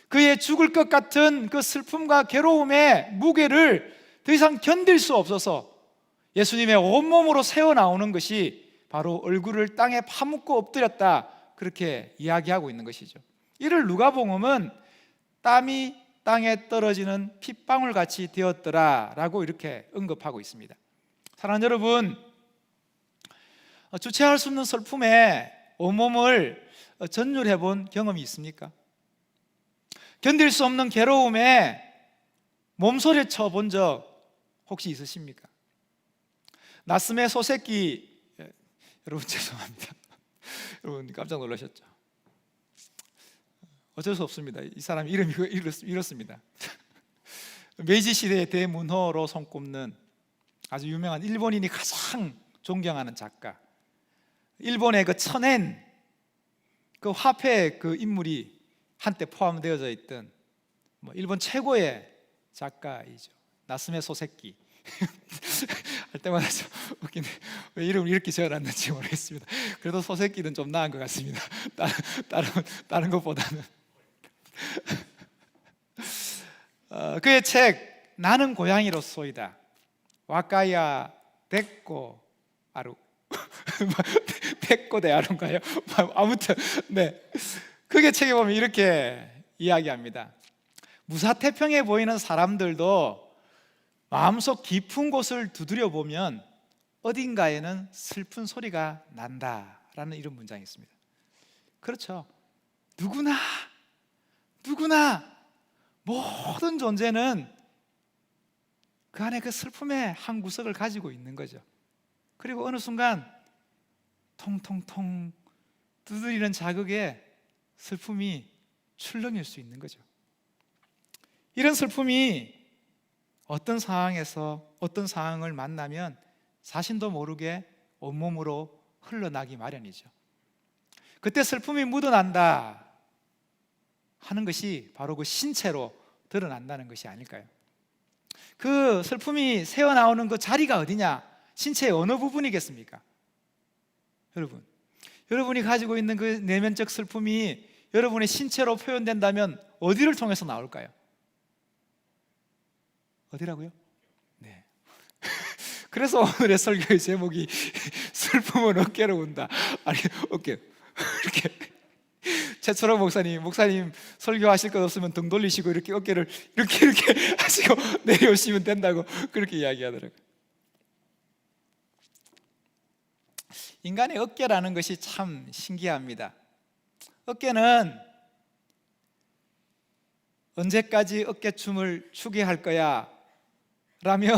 그의 죽을 것 같은 그 슬픔과 괴로움의 무게를 더 이상 견딜 수 없어서 예수님의 온몸으로 새어나오는 것이 바로 얼굴을 땅에 파묻고 엎드렸다, 그렇게 이야기하고 있는 것이죠. 이를 누가복음은 땀이 땅에 떨어지는 핏방울 같이 되었더라 라고 이렇게 언급하고 있습니다. 사랑하는 여러분, 주체할 수 없는 슬픔에 온몸을 전율해 본 경험이 있습니까? 견딜 수 없는 괴로움에 몸소리쳐 본 적 혹시 있으십니까? 나스의 소새끼, 여러분 죄송합니다. 여러분 깜짝 놀라셨죠? 어쩔 수 없습니다. 이 사람 이름이 이렇습니다. 메이지 시대의 대문호로 손꼽는 아주 유명한 일본인이 가장 존경하는 작가, 일본의 그 천엔 그 화폐 그 인물이 한때 포함되어져 있던 일본 최고의 작가이죠. 나스메 소새끼. 할 때마다 좀 웃기네. 왜 이름을 이렇게 지어놨는지 모르겠습니다. 그래도 소새끼는 좀 나은 것 같습니다. 다른 것보다는. 그의 책 나는 고양이로소이다, 와카야 데꼬 아루 데꼬 데 아루인가요? 아무튼 네, 그의 책에 보면 이렇게 이야기합니다. 무사태평해 보이는 사람들도 마음속 깊은 곳을 두드려 보면 어딘가에는 슬픈 소리가 난다라는 이런 문장이 있습니다. 그렇죠. 누구나 모든 존재는 그 안에 그 슬픔의 한 구석을 가지고 있는 거죠. 그리고 어느 순간 통통통 두드리는 자극에 슬픔이 출렁일 수 있는 거죠. 이런 슬픔이 어떤 상황에서 어떤 상황을 만나면 자신도 모르게 온몸으로 흘러나기 마련이죠. 그때 슬픔이 묻어난다 하는 것이 바로 그 신체로 드러난다는 것이 아닐까요? 그 슬픔이 새어나오는 그 자리가 어디냐? 신체의 어느 부분이겠습니까? 여러분이 가지고 있는 그 내면적 슬픔이 여러분의 신체로 표현된다면 어디를 통해서 나올까요? 어디라고요? 네. 그래서 오늘의 설교의 제목이 슬픔은 어깨로 운다. 아니, 어깨 이렇게 최철호 목사님 설교하실 것 없으면 등 돌리시고 이렇게 어깨를 이렇게 하시고 내려오시면 된다고 그렇게 이야기하더라고요. 인간의 어깨라는 것이 참 신기합니다. 어깨는 언제까지 어깨춤을 추게 할 거야 라며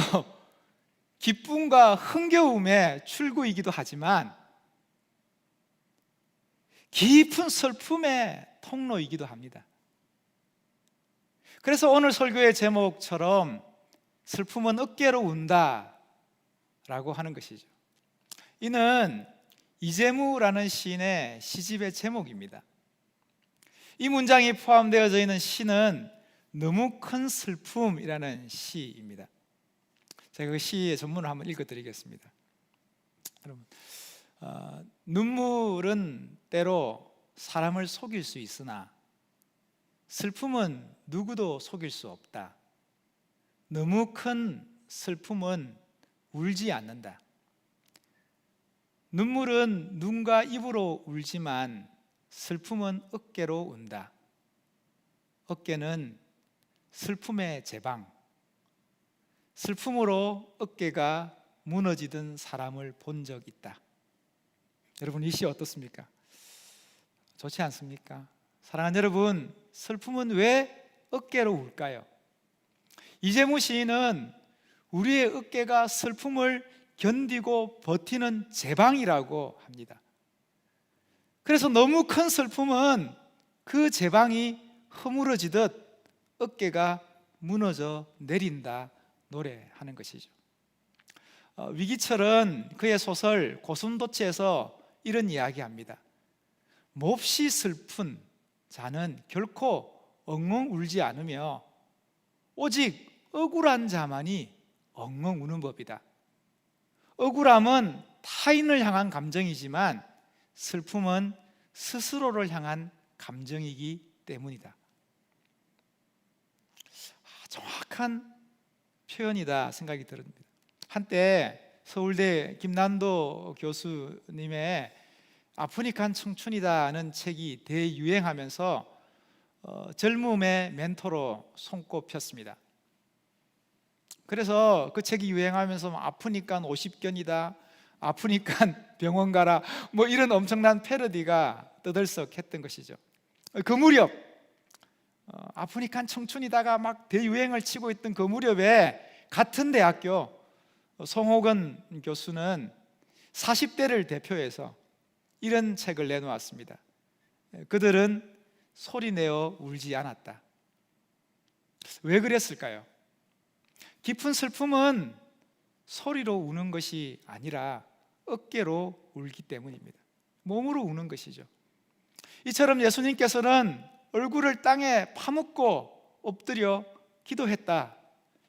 기쁨과 흥겨움의 출구이기도 하지만 깊은 슬픔의 통로이기도 합니다. 그래서 오늘 설교의 제목처럼 슬픔은 어깨로 운다 라고 하는 것이죠. 이는 이재무라는 시인의 시집의 제목입니다. 이 문장이 포함되어져 있는 시는 너무 큰 슬픔이라는 시입니다. 제가 그 시의 전문을 한번 읽어드리겠습니다. 여러분, 눈물은 때로 사람을 속일 수 있으나 슬픔은 누구도 속일 수 없다. 너무 큰 슬픔은 울지 않는다. 눈물은 눈과 입으로 울지만 슬픔은 어깨로 운다. 어깨는 슬픔의 제방. 슬픔으로 어깨가 무너지던 사람을 본 적 있다. 여러분, 이 시 어떻습니까? 좋지 않습니까? 사랑하는 여러분, 슬픔은 왜 어깨로 울까요? 이재무 시인은 우리의 어깨가 슬픔을 견디고 버티는 제방이라고 합니다. 그래서 너무 큰 슬픔은 그 제방이 허물어지듯 어깨가 무너져 내린다 노래하는 것이죠. 위기철은 그의 소설 고슴도치에서 이런 이야기합니다. 몹시 슬픈 자는 결코 엉엉 울지 않으며 오직 억울한 자만이 엉엉 우는 법이다. 억울함은 타인을 향한 감정이지만 슬픔은 스스로를 향한 감정이기 때문이다. 정확한 표현이다 생각이 듭니다. 한때 서울대 김난도 교수님의 아프니깐 청춘이다는 책이 대유행하면서 젊음의 멘토로 손꼽혔습니다. 그래서 그 책이 유행하면서 아프니까 50견이다, 아프니까 병원 가라, 뭐 이런 엄청난 패러디가 떠들썩했던 것이죠. 그 무렵 아프니까 청춘이다가 막 대유행을 치고 있던 그 무렵에 같은 대학교 송호건 교수는 40대를 대표해서 이런 책을 내놓았습니다. 그들은 소리내어 울지 않았다. 왜 그랬을까요? 깊은 슬픔은 소리로 우는 것이 아니라 어깨로 울기 때문입니다. 몸으로 우는 것이죠. 이처럼 예수님께서는 얼굴을 땅에 파묻고 엎드려 기도했다.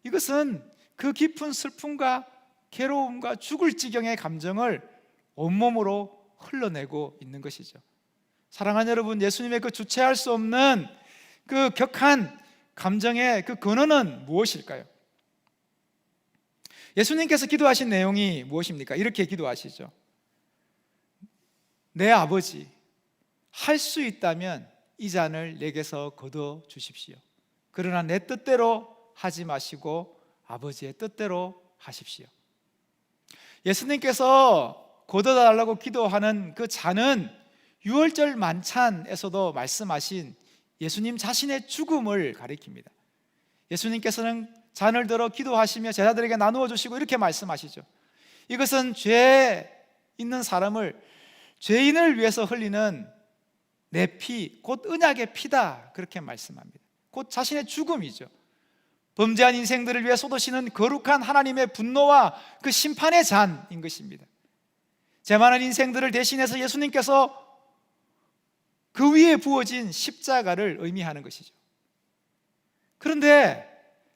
이것은 그 깊은 슬픔과 괴로움과 죽을 지경의 감정을 온몸으로 흘러내고 있는 것이죠. 사랑하는 여러분, 예수님의 그 주체할 수 없는 그 격한 감정의 그 근원은 무엇일까요? 예수님께서 기도하신 내용이 무엇입니까? 이렇게 기도하시죠. 내 아버지, 할 수 있다면 이 잔을 내게서 거둬 주십시오. 그러나 내 뜻대로 하지 마시고 아버지의 뜻대로 하십시오. 예수님께서 거둬달라고 기도하는 그 잔은 유월절 만찬에서도 말씀하신 예수님 자신의 죽음을 가리킵니다. 예수님께서는 잔을 들어 기도하시며 제자들에게 나누어 주시고 이렇게 말씀하시죠. 이것은 죄 있는 사람을, 죄인을 위해서 흘리는 내 피, 곧 언약의 피다, 그렇게 말씀합니다. 곧 자신의 죽음이죠. 범죄한 인생들을 위해 쏟으시는 거룩한 하나님의 분노와 그 심판의 잔인 것입니다. 죄 많은 인생들을 대신해서 예수님께서 그 위에 부어진 십자가를 의미하는 것이죠. 그런데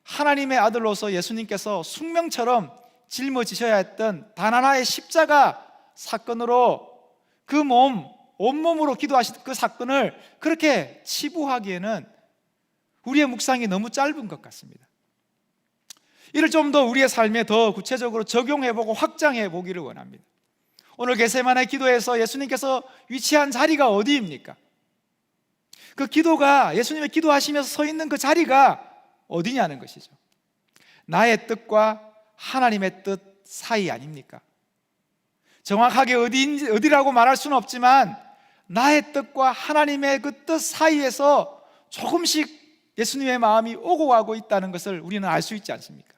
하나님의 아들로서 예수님께서 숙명처럼 짊어지셔야 했던 단 하나의 십자가 사건으로 그 온몸으로 기도하신 그 사건을 그렇게 치부하기에는 우리의 묵상이 너무 짧은 것 같습니다. 이를 좀 더 우리의 삶에 더 구체적으로 적용해보고 확장해보기를 원합니다. 오늘 겟세마네 기도에서 예수님께서 위치한 자리가 어디입니까? 그 기도가, 예수님의 기도하시면서 서 있는 그 자리가 어디냐는 것이죠. 나의 뜻과 하나님의 뜻 사이 아닙니까? 정확하게 어디라고 말할 수는 없지만 나의 뜻과 하나님의 그 뜻 사이에서 조금씩 예수님의 마음이 오고 가고 있다는 것을 우리는 알 수 있지 않습니까?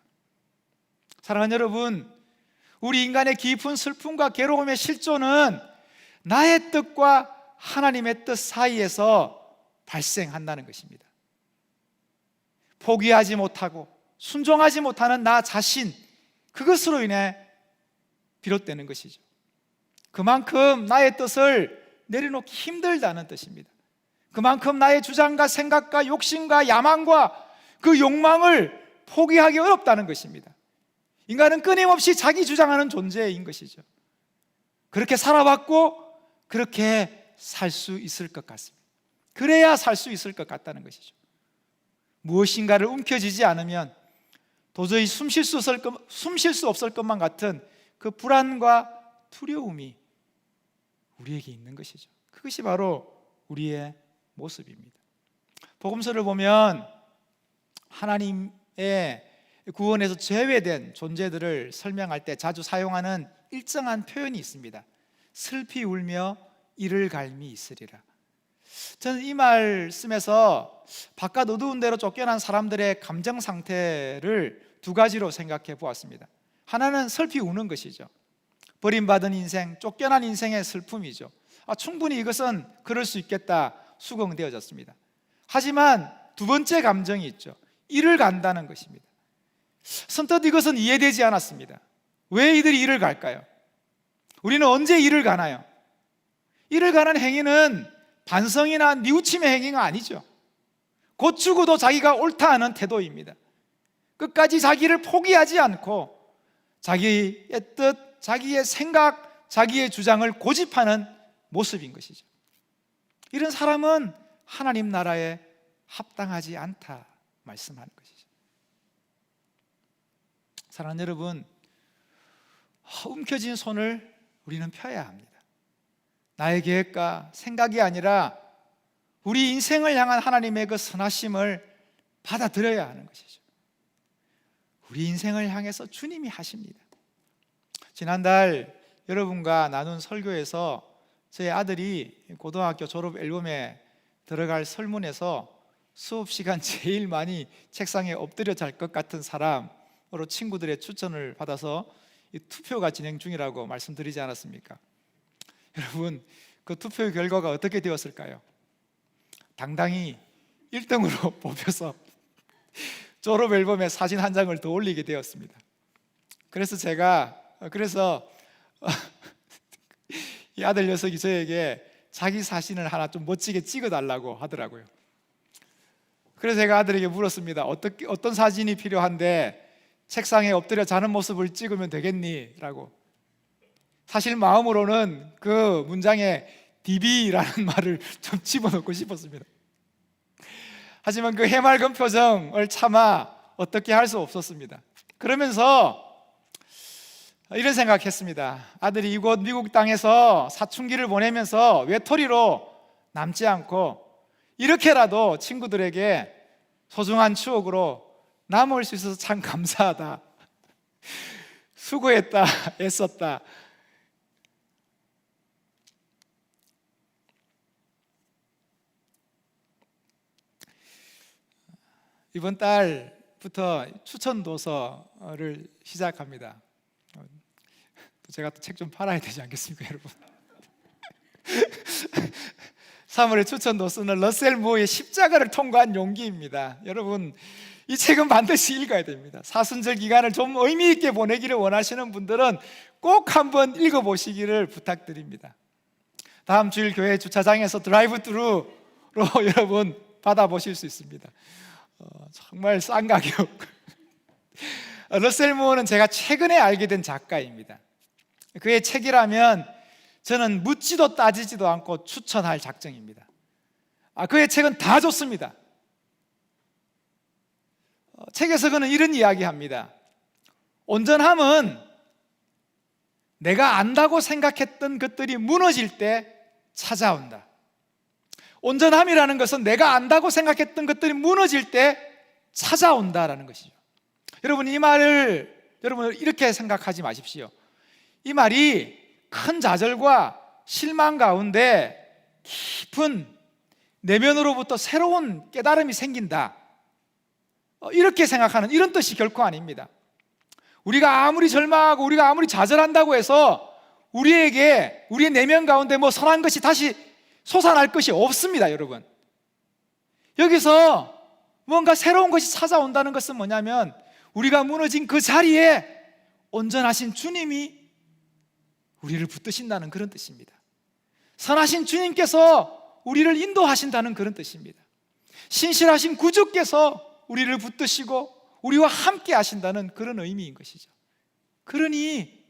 사랑하는 여러분, 우리 인간의 깊은 슬픔과 괴로움의 실존은 나의 뜻과 하나님의 뜻 사이에서 발생한다는 것입니다. 포기하지 못하고 순종하지 못하는 나 자신, 그것으로 인해 비롯되는 것이죠. 그만큼 나의 뜻을 내려놓기 힘들다는 뜻입니다. 그만큼 나의 주장과 생각과 욕심과 야망과 그 욕망을 포기하기 어렵다는 것입니다. 인간은 끊임없이 자기 주장하는 존재인 것이죠. 그렇게 살아왔고 그렇게 살 수 있을 것 같습니다. 그래야 살 수 있을 것 같다는 것이죠. 무엇인가를 움켜쥐지 않으면 도저히 숨 쉴 수 없을 것만 같은 그 불안과 두려움이 우리에게 있는 것이죠. 그것이 바로 우리의 모습입니다. 복음서를 보면 하나님의 구원에서 제외된 존재들을 설명할 때 자주 사용하는 일정한 표현이 있습니다. 슬피 울며 이를 갈미 있으리라. 저는 이 말씀에서 바깥 어두운 데로 쫓겨난 사람들의 감정 상태를 두 가지로 생각해 보았습니다. 하나는 슬피 우는 것이죠. 버림받은 인생, 쫓겨난 인생의 슬픔이죠. 충분히 이것은 그럴 수 있겠다 수긍되어졌습니다. 하지만 두 번째 감정이 있죠. 일을 간다는 것입니다. 선뜻 이것은 이해되지 않았습니다. 왜 이들이 일을 갈까요? 우리는 언제 일을 가나요? 일을 가는 행위는 반성이나 뉘우침의 행위가 아니죠. 고추고도 자기가 옳다 하는 태도입니다. 끝까지 자기를 포기하지 않고 자기의 뜻, 자기의 생각, 자기의 주장을 고집하는 모습인 것이죠. 이런 사람은 하나님 나라에 합당하지 않다 말씀하는 것이죠. 사랑하는 여러분, 움켜진 손을 우리는 펴야 합니다. 나의 계획과 생각이 아니라 우리 인생을 향한 하나님의 그 선하심을 받아들여야 하는 것이죠. 우리 인생을 향해서 주님이 하십니다. 지난달 여러분과 나눈 설교에서 저희 아들이 고등학교 졸업 앨범에 들어갈 설문에서 수업 시간 제일 많이 책상에 엎드려 잘 것 같은 사람으로 친구들의 추천을 받아서 이 투표가 진행 중이라고 말씀드리지 않았습니까? 여러분, 그 투표 결과가 어떻게 되었을까요? 당당히 1등으로 뽑혀서 졸업 앨범에 사진 한 장을 더 올리게 되었습니다. 그래서 이 아들 녀석이 저에게 자기 사진을 하나 좀 멋지게 찍어달라고 하더라고요. 그래서 제가 아들에게 물었습니다. 어떤 사진이 필요한데 책상에 엎드려 자는 모습을 찍으면 되겠니? 라고. 사실 마음으로는 그 문장에 DB라는 말을 좀 집어넣고 싶었습니다. 하지만 그 해맑은 표정을 차마 어떻게 할 수 없었습니다. 그러면서 이런 생각했습니다. 아들이 이곳 미국 땅에서 사춘기를 보내면서 외톨이로 남지 않고 이렇게라도 친구들에게 소중한 추억으로 남을 수 있어서 참 감사하다. 수고했다, 애썼다. 이번 달부터 추천 도서를 시작합니다. 제가 또 책 좀 팔아야 되지 않겠습니까, 여러분? 3월에 추천 도서는 러셀 무어의 십자가를 통과한 용기입니다. 여러분, 이 책은 반드시 읽어야 됩니다. 사순절 기간을 좀 의미 있게 보내기를 원하시는 분들은 꼭 한번 읽어보시기를 부탁드립니다. 다음 주일 교회 주차장에서 드라이브 트루로 여러분 받아보실 수 있습니다. 정말 싼 가격. 러셀 무어는 제가 최근에 알게 된 작가입니다. 그의 책이라면 저는 묻지도 따지지도 않고 추천할 작정입니다. 그의 책은 다 좋습니다. 책에서 그는 이런 이야기합니다. 온전함은 내가 안다고 생각했던 것들이 무너질 때 찾아온다. 온전함이라는 것은 내가 안다고 생각했던 것들이 무너질 때 찾아온다라는 것이죠. 여러분, 이 말을 여러분 이렇게 생각하지 마십시오. 이 말이 큰 좌절과 실망 가운데 깊은 내면으로부터 새로운 깨달음이 생긴다, 이렇게 생각하는 이런 뜻이 결코 아닙니다. 우리가 아무리 절망하고 우리가 아무리 좌절한다고 해서 우리에게 우리의 내면 가운데 뭐 선한 것이 다시 솟아날 것이 없습니다. 여러분, 여기서 뭔가 새로운 것이 찾아온다는 것은 뭐냐면 우리가 무너진 그 자리에 온전하신 주님이 우리를 붙드신다는 그런 뜻입니다. 선하신 주님께서 우리를 인도하신다는 그런 뜻입니다. 신실하신 구주께서 우리를 붙드시고 우리와 함께 하신다는 그런 의미인 것이죠. 그러니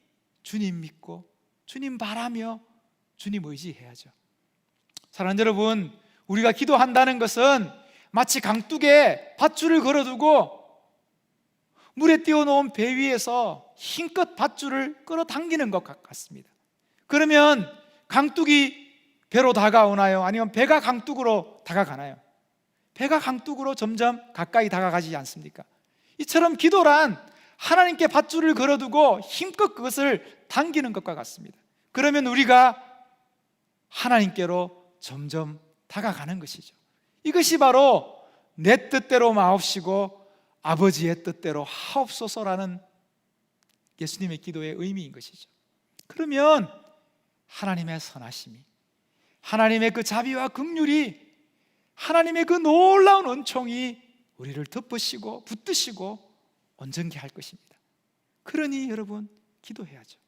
주님 믿고 주님 바라며 주님 의지해야죠. 사랑하는 여러분, 우리가 기도한다는 것은 마치 강둑에 밧줄을 걸어두고 물에 띄워놓은 배 위에서 힘껏 밧줄을 끌어당기는 것 같습니다. 그러면 강둑이 배로 다가오나요? 아니면 배가 강둑으로 다가가나요? 배가 강둑으로 점점 가까이 다가가지 않습니까? 이처럼 기도란 하나님께 밧줄을 걸어두고 힘껏 그것을 당기는 것과 같습니다. 그러면 우리가 하나님께로 점점 다가가는 것이죠. 이것이 바로 내 뜻대로 마옵시고 아버지의 뜻대로 하옵소서라는 예수님의 기도의 의미인 것이죠. 그러면 하나님의 선하심이, 하나님의 그 자비와 긍휼이, 하나님의 그 놀라운 은총이 우리를 덮으시고 붙드시고 온전케 할 것입니다. 그러니 여러분 기도해야죠.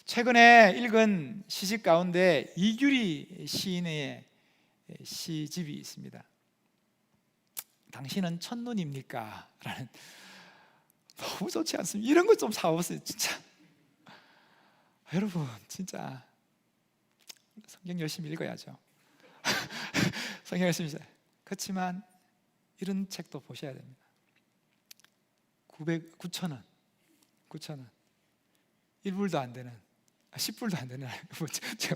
최근에 읽은 시집 가운데 이규리 시인의 시집이 있습니다. 당신은 첫눈입니까? 라는, 너무 좋지 않습니까? 이런 거 좀 사오세요 진짜. 여러분 진짜 성경 열심히 읽어야죠. 성경 열심히 읽어야. 그렇지만 이런 책도 보셔야 됩니다. 9,000원 1불도 안 되는, 10불도 안 되는, 제가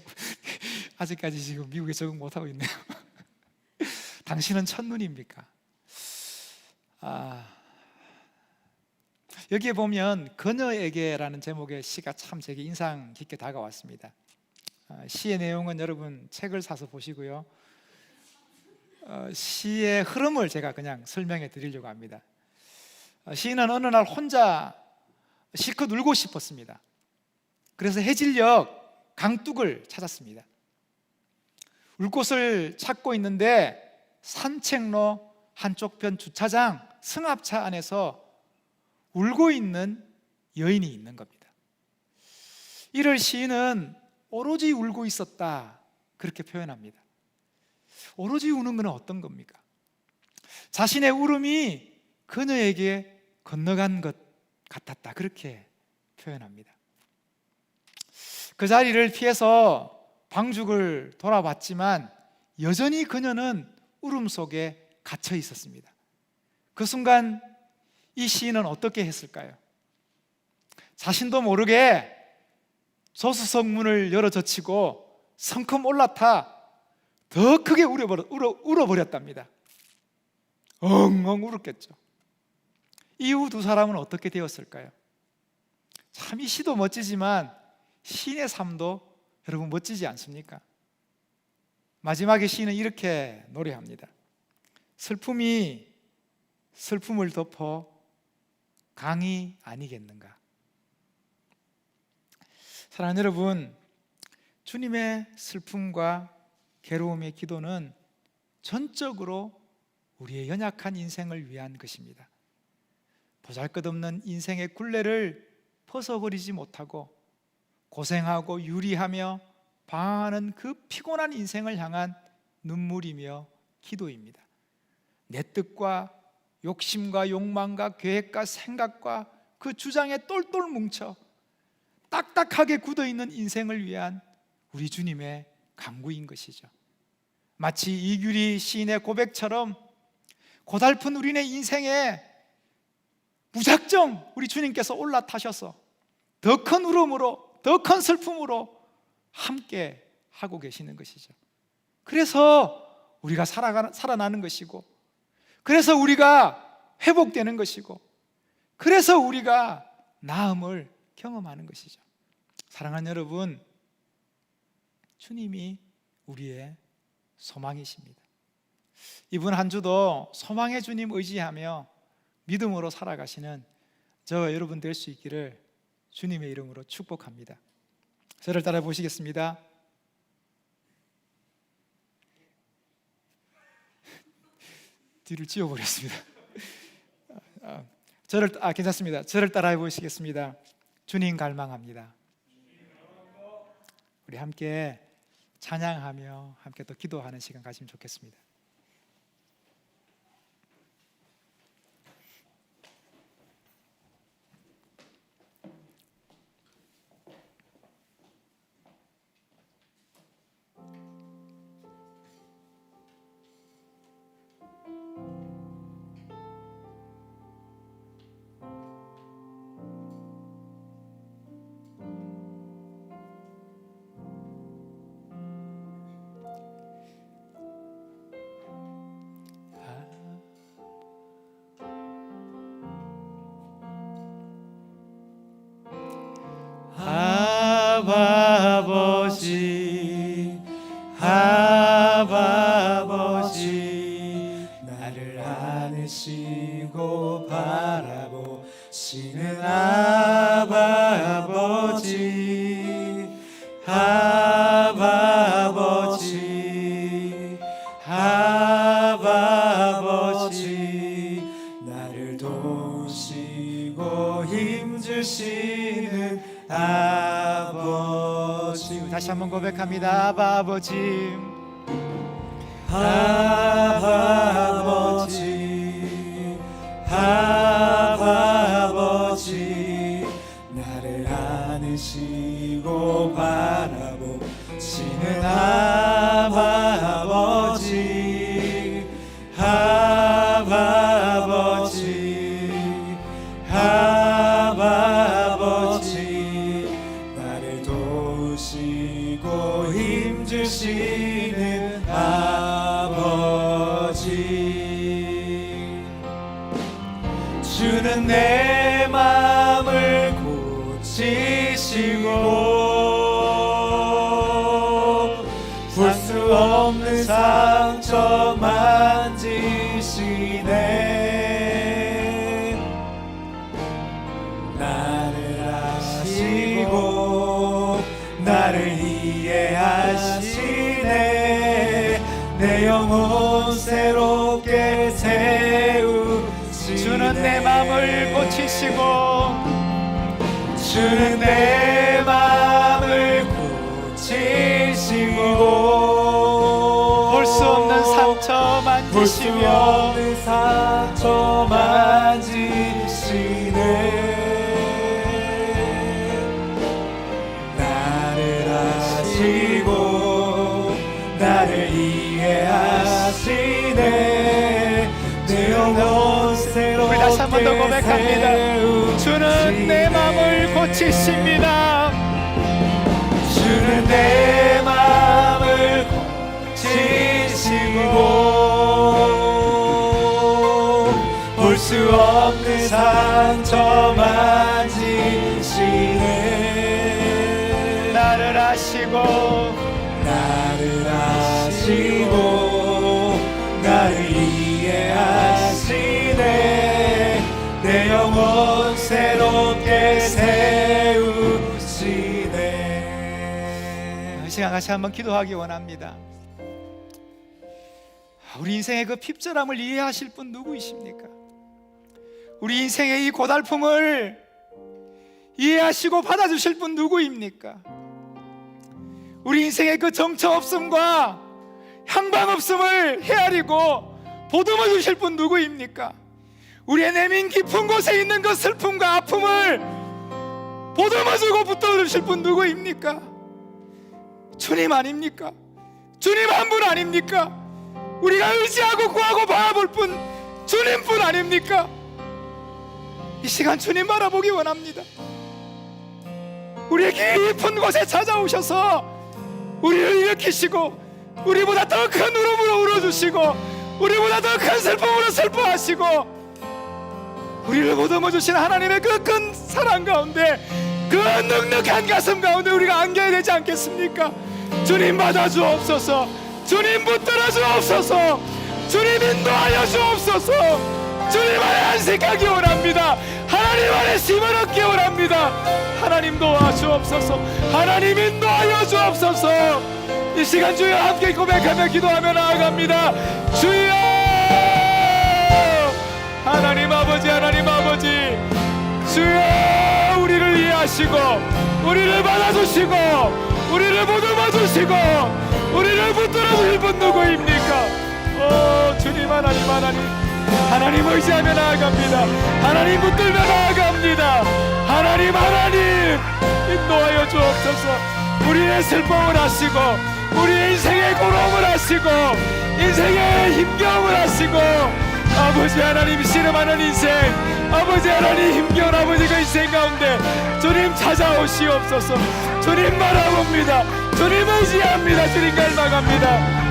아직까지 지금 미국에 적응 못하고 있네요. 당신은 첫눈입니까? 여기에 보면 그녀에게라는 제목의 시가 참 제게 인상 깊게 다가왔습니다. 시의 내용은 여러분 책을 사서 보시고요, 시의 흐름을 제가 그냥 설명해 드리려고 합니다. 시인은 어느 날 혼자 실컷 울고 싶었습니다. 그래서 해질녘 강둑을 찾았습니다. 울 곳을 찾고 있는데 산책로 한쪽 편 주차장 승합차 안에서 울고 있는 여인이 있는 겁니다. 이를 시인은 오로지 울고 있었다 그렇게 표현합니다. 오로지 우는 것은 어떤 겁니까? 자신의 울음이 그녀에게 건너간 것 같았다 그렇게 표현합니다. 그 자리를 피해서 방죽을 돌아봤지만 여전히 그녀는 울음 속에 갇혀 있었습니다. 그 순간 이 시인은 어떻게 했을까요? 자신도 모르게 조수석 문을 열어 젖히고 성큼 올라타 더 크게 울어버렸답니다. 엉엉 울었겠죠. 이후 두 사람은 어떻게 되었을까요? 참 이 시도 멋지지만 시인의 삶도 여러분 멋지지 않습니까? 마지막에 시인은 이렇게 노래합니다. 슬픔이 슬픔을 덮어 강이 아니겠는가. 사랑하는 여러분, 주님의 슬픔과 괴로움의 기도는 전적으로 우리의 연약한 인생을 위한 것입니다. 보잘것없는 인생의 굴레를 벗어버리지 못하고 고생하고 유리하며 방황하는 그 피곤한 인생을 향한 눈물이며 기도입니다. 내 뜻과 욕심과 욕망과 계획과 생각과 그 주장에 똘똘 뭉쳐 딱딱하게 굳어있는 인생을 위한 우리 주님의 간구인 것이죠. 마치 이규리 시인의 고백처럼 고달픈 우리네 인생에 무작정 우리 주님께서 올라타셔서 더 큰 울음으로 더 큰 슬픔으로 함께 하고 계시는 것이죠. 그래서 우리가 살아나는 것이고, 그래서 우리가 회복되는 것이고, 그래서 우리가 나음을 경험하는 것이죠. 사랑하는 여러분, 주님이 우리의 소망이십니다. 이번 한 주도 소망의 주님 의지하며 믿음으로 살아가시는 저와 여러분 될 수 있기를 주님의 이름으로 축복합니다. 저를 따라 보시겠습니다. 뒤를 지워버렸습니다. 괜찮습니다. 저를 따라해 보시겠습니다. 주님 갈망합니다. 우리 함께 찬양하며 함께 또 기도하는 시간 가지면 좋겠습니다. 아버지 아버지. 다시 한번 고백합니다. 아바 아버지, 아바 아버지, 아바 아버지, 나를 안으시고 바라보시는 아바 아버지, 아바 아버지, 아바 아버지, 나를 도우시고 힘주시는 아버지. 주는 내 마음을 고치시고 볼 수 없는 상처 만지시네. 나를 아시고 나를 이해하시네. 내 영혼 새롭게 세우시네. 주는 내 마음을 고치시고 주는 내 마음을 고치시고 볼 수 없는 상처 볼 수 만지시며 없는 상처 만지시네. 나를 아시고 나를 이해하시네. 내 영혼 새롭게 우리 다시 한 번 더 고백합니다. 주는 내 마음을 고치십니다. 주는 내 마음을 고치시고 볼 수 없는 상처 만지시네. 나를 아시고 나를 아시고 나를 이해하시네. 내 영혼 새롭게 세우시네. 이 시간 같이 한번 기도하기 원합니다. 우리 인생의 그 핍절함을 이해하실 분 누구이십니까? 우리 인생의 이 고달픔을 이해하시고 받아주실 분 누구입니까? 우리 인생의 그 정처 없음과 향방 없음을 헤아리고 보듬어 주실 분 누구입니까? 우리의 내민 깊은 곳에 있는 그 슬픔과 아픔을 보듬어주고 붙들어주실 분 누구입니까? 주님 아닙니까? 주님 한 분 아닙니까? 우리가 의지하고 구하고 바라볼 분 주님뿐 아닙니까? 이 시간 주님 바라보기 원합니다. 우리의 깊은 곳에 찾아오셔서 우리를 일으키시고 우리보다 더 큰 울음으로 울어주시고 우리보다 더 큰 슬픔으로 슬퍼하시고 우리를 보듬어 주신 하나님의 그 큰 사랑 가운데 그 넉넉한 가슴 가운데 우리가 안겨야 되지 않겠습니까? 주님 받아 주옵소서. 주님 붙들어 주옵소서. 주님 인도하여 주옵소서. 주님 안에 안식하기 원합니다. 하나님 안에 힘을 얻기 원합니다. 하나님 도와 주옵소서. 하나님 인도하여 주옵소서. 이 시간 주여 함께 고백하며 기도하며 나아갑니다. 주여 하나님 아버지, 하나님 아버지, 주여 우리를 이해하시고 우리를 받아주시고 우리를 보듬어 주시고 우리를 붙들어 주실 분 누구입니까? 오 주님, 하나님, 하나님, 하나님 의지하며 나아갑니다. 하나님 붙들며 나아갑니다. 하나님, 하나님 인도하여 주옵소서. 우리의 슬픔을 하시고 우리의 인생의 고통을 하시고 인생의 힘겨움을 하시고 아버지 하나님 씨름하는 인생, 아버지 하나님 힘겨운 아버지 그 인생 가운데 주님 찾아오시옵소서. 주님 바라봅니다. 주님 의지합니다. 주님 갈망합니다.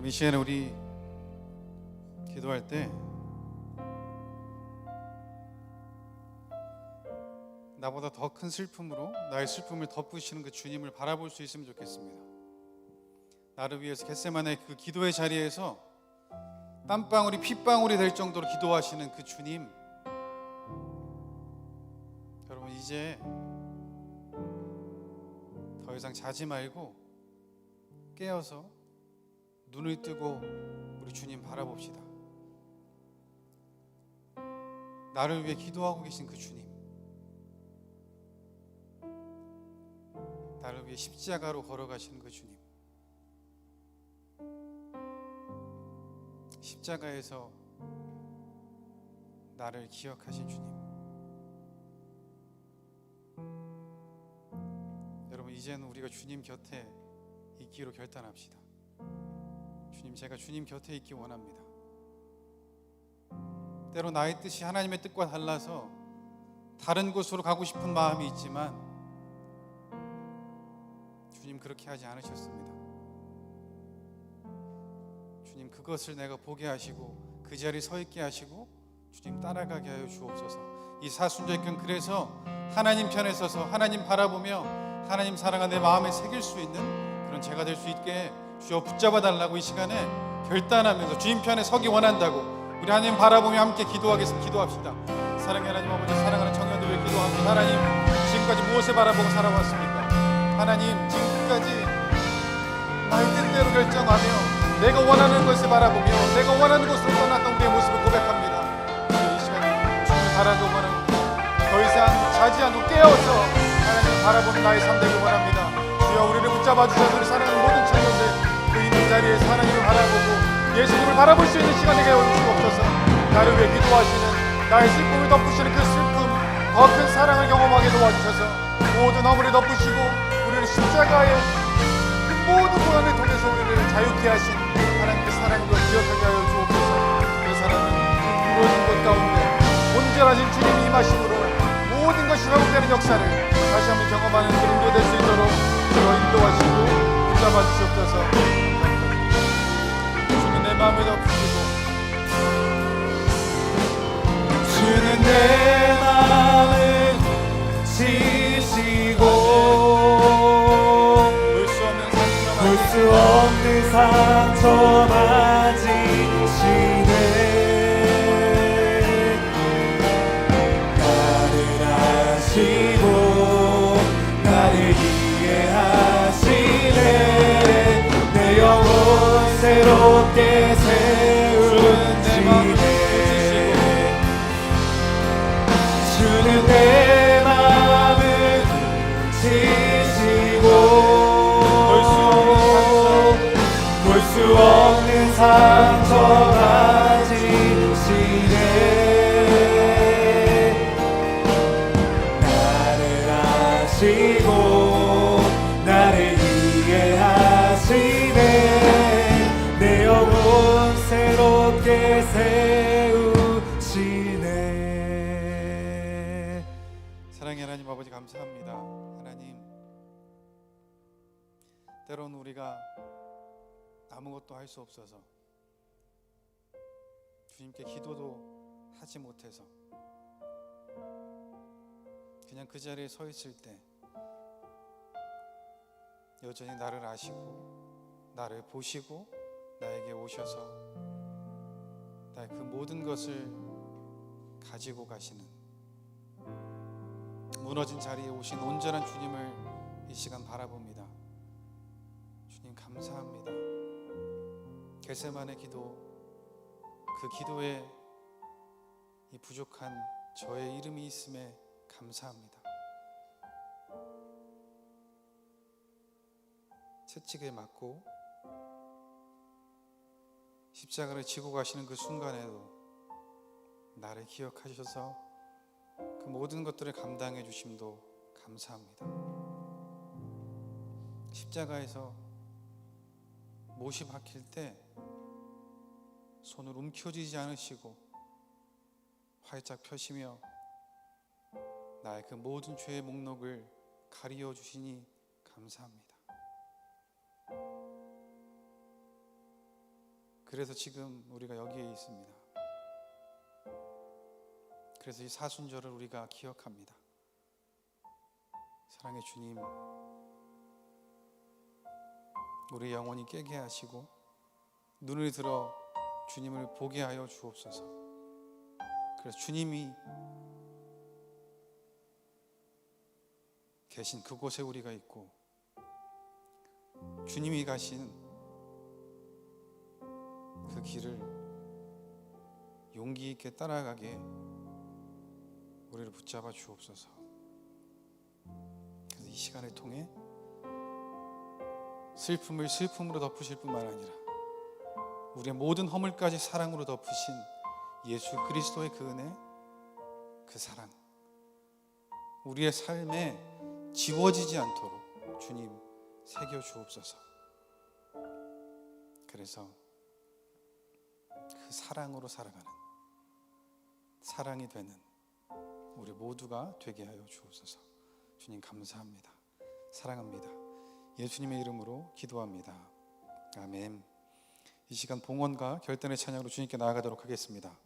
이 시간에 우리 기도할 때 나보다 더 큰 슬픔으로 나의 슬픔을 덮으시는 그 주님을 바라볼 수 있으면 좋겠습니다. 나를 위해서 겟세마네 그 기도의 자리에서 땀방울이 핏방울이 될 정도로 기도하시는 그 주님, 여러분 이제 더 이상 자지 말고 깨어서 눈을 뜨고 우리 주님 바라봅시다. 나를 위해 기도하고 계신 그 주님, 나를 위해 십자가로 걸어가시는 그 주님, 십자가에서 나를 기억하신 주님. 여러분 이제는 우리가 주님 곁에 있기로 결단합시다. 주님, 제가 주님 곁에 있기 원합니다. 때로 나의 뜻이 하나님의 뜻과 달라서 다른 곳으로 가고 싶은 마음이 있지만 주님 그렇게 하지 않으셨습니다. 주님 그것을 내가 보게 하시고 그 자리에 서 있게 하시고 주님 따라가게 하여 주옵소서. 이 사순절경 그래서 하나님 편에 서서 하나님 바라보며 하나님 사랑을 내 마음에 새길 수 있는 그런 제가 될 수 있게 주여 붙잡아 달라고 이 시간에 결단하면서 주님 편에 서기 원한다고 우리 하나님 바라보며 함께 기도하겠습니다. 기도합시다. 사랑의 하나님 아버지, 사랑하는 청년들 위해 기도합니다. 하나님 지금까지 무엇을 바라보고 살아왔습니까? 하나님 지금까지 나의 뜻대로 결정하며 내가 원하는 것을 바라보며 내가 원하는 곳으로 떠났던 우리의 모습을 고백합니다. 이 시간에 주님을 바라고 원하고 더 이상 자지 않고 깨어서 하나님을 바라보는 나의 삶 되길 원합니다. 주여 우리를 붙잡아 주셔서 우리 사랑하는 모든 청년들 그 있는 자리에서 하나님을 바라보고 예수님을 바라볼 수 있는 시간이 되어 주옵소서. 나를 위해 기도하시는 나의 슬픔을 덮으시는 그 슬픔 더 큰 사랑을 경험하게 도와주셔서 모든 허물을 덮으시고 우리를 십자가의 그 모든 고난을 통해서 우리를 자유케 하신 하나님의 사랑을 기억하게 하여 주옵소서. 그 사랑은 이루어진 것 가운데 온전하신 주님이 임하심으로 모든 것이 회복되는 역사를 다시 한번 경험하는 그런 게 될 수 있도록 주여 인도하시고 붙잡아 주시옵소서. 주님 내 마음을 덮으시고 주는 내 마음을 지시고 볼 수 없는 상처 만지시네. 나를 아시고 나를 이해하시네. 내 영혼 새롭게 세우시네. 주는 내 마음을 지시고 볼 수 없는 상처 만지시네. 나를 아시고 나를 이해하시네. 내 영혼 새롭게 세우시네. 사랑의 하나님 아버지 감사합니다. 하나님 때로는 우리가 아무것도 할 수 없어서 주님께 기도도 하지 못해서 그냥 그 자리에 서 있을 때 여전히 나를 아시고 나를 보시고 나에게 오셔서 나의 그 모든 것을 가지고 가시는 무너진 자리에 오신 온전한 주님을 이 시간 바라봅니다. 주님 감사합니다. 겟세마네 기도, 그 기도에 이 부족한 저의 이름이 있음에 감사합니다. 채찍에 맞고 십자가를 지고 가시는 그 순간에도 나를 기억하셔서 그 모든 것들을 감당해 주심도 감사합니다. 십자가에서 못이 박힐 때 손을 움켜쥐지 않으시고 활짝 펴시며 나의 그 모든 죄의 목록을 가리워 주시니 감사합니다. 그래서 지금 우리가 여기에 있습니다. 그래서 이 사순절을 우리가 기억합니다. 사랑의 주님, 우리 영혼이 깨게 하시고 눈을 들어 주님을 보게 하여 주옵소서. 그래서 주님이 계신 그곳에 우리가 있고 주님이 가신 그 길을 용기 있게 따라가게 우리를 붙잡아 주옵소서. 그래서 이 시간을 통해 슬픔을 슬픔으로 덮으실 뿐만 아니라 우리의 모든 허물까지 사랑으로 덮으신 예수 그리스도의 그 은혜, 그 사랑, 우리의 삶에 지워지지 않도록 주님 새겨 주옵소서. 그래서 그 사랑으로 살아가는, 사랑이 되는 우리 모두가 되게 하여 주옵소서. 주님 감사합니다. 사랑합니다. 예수님의 이름으로 기도합니다. 아멘. 이 시간 봉헌과 결단의 찬양으로 주님께 나아가도록 하겠습니다.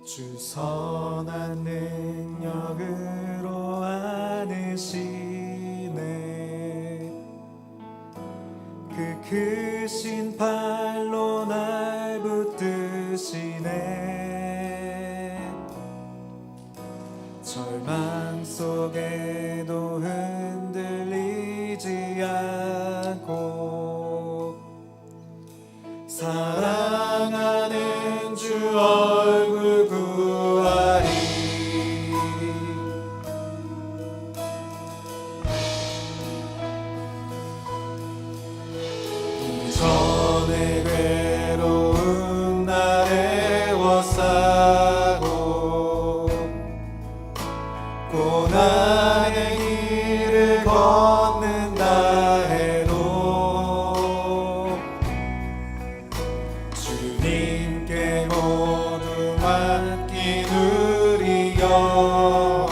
주 선한 능력으로 안으시네. 그 크신 팔로 날 붙드시네. 절망 속에도 흔들리지 않고 사랑하는 주 얼굴 구하리. 이전의 괴로운 날에 워싸고 고난의 길을 걷는다 해도 주님께 모두 맡긴 우리 영혼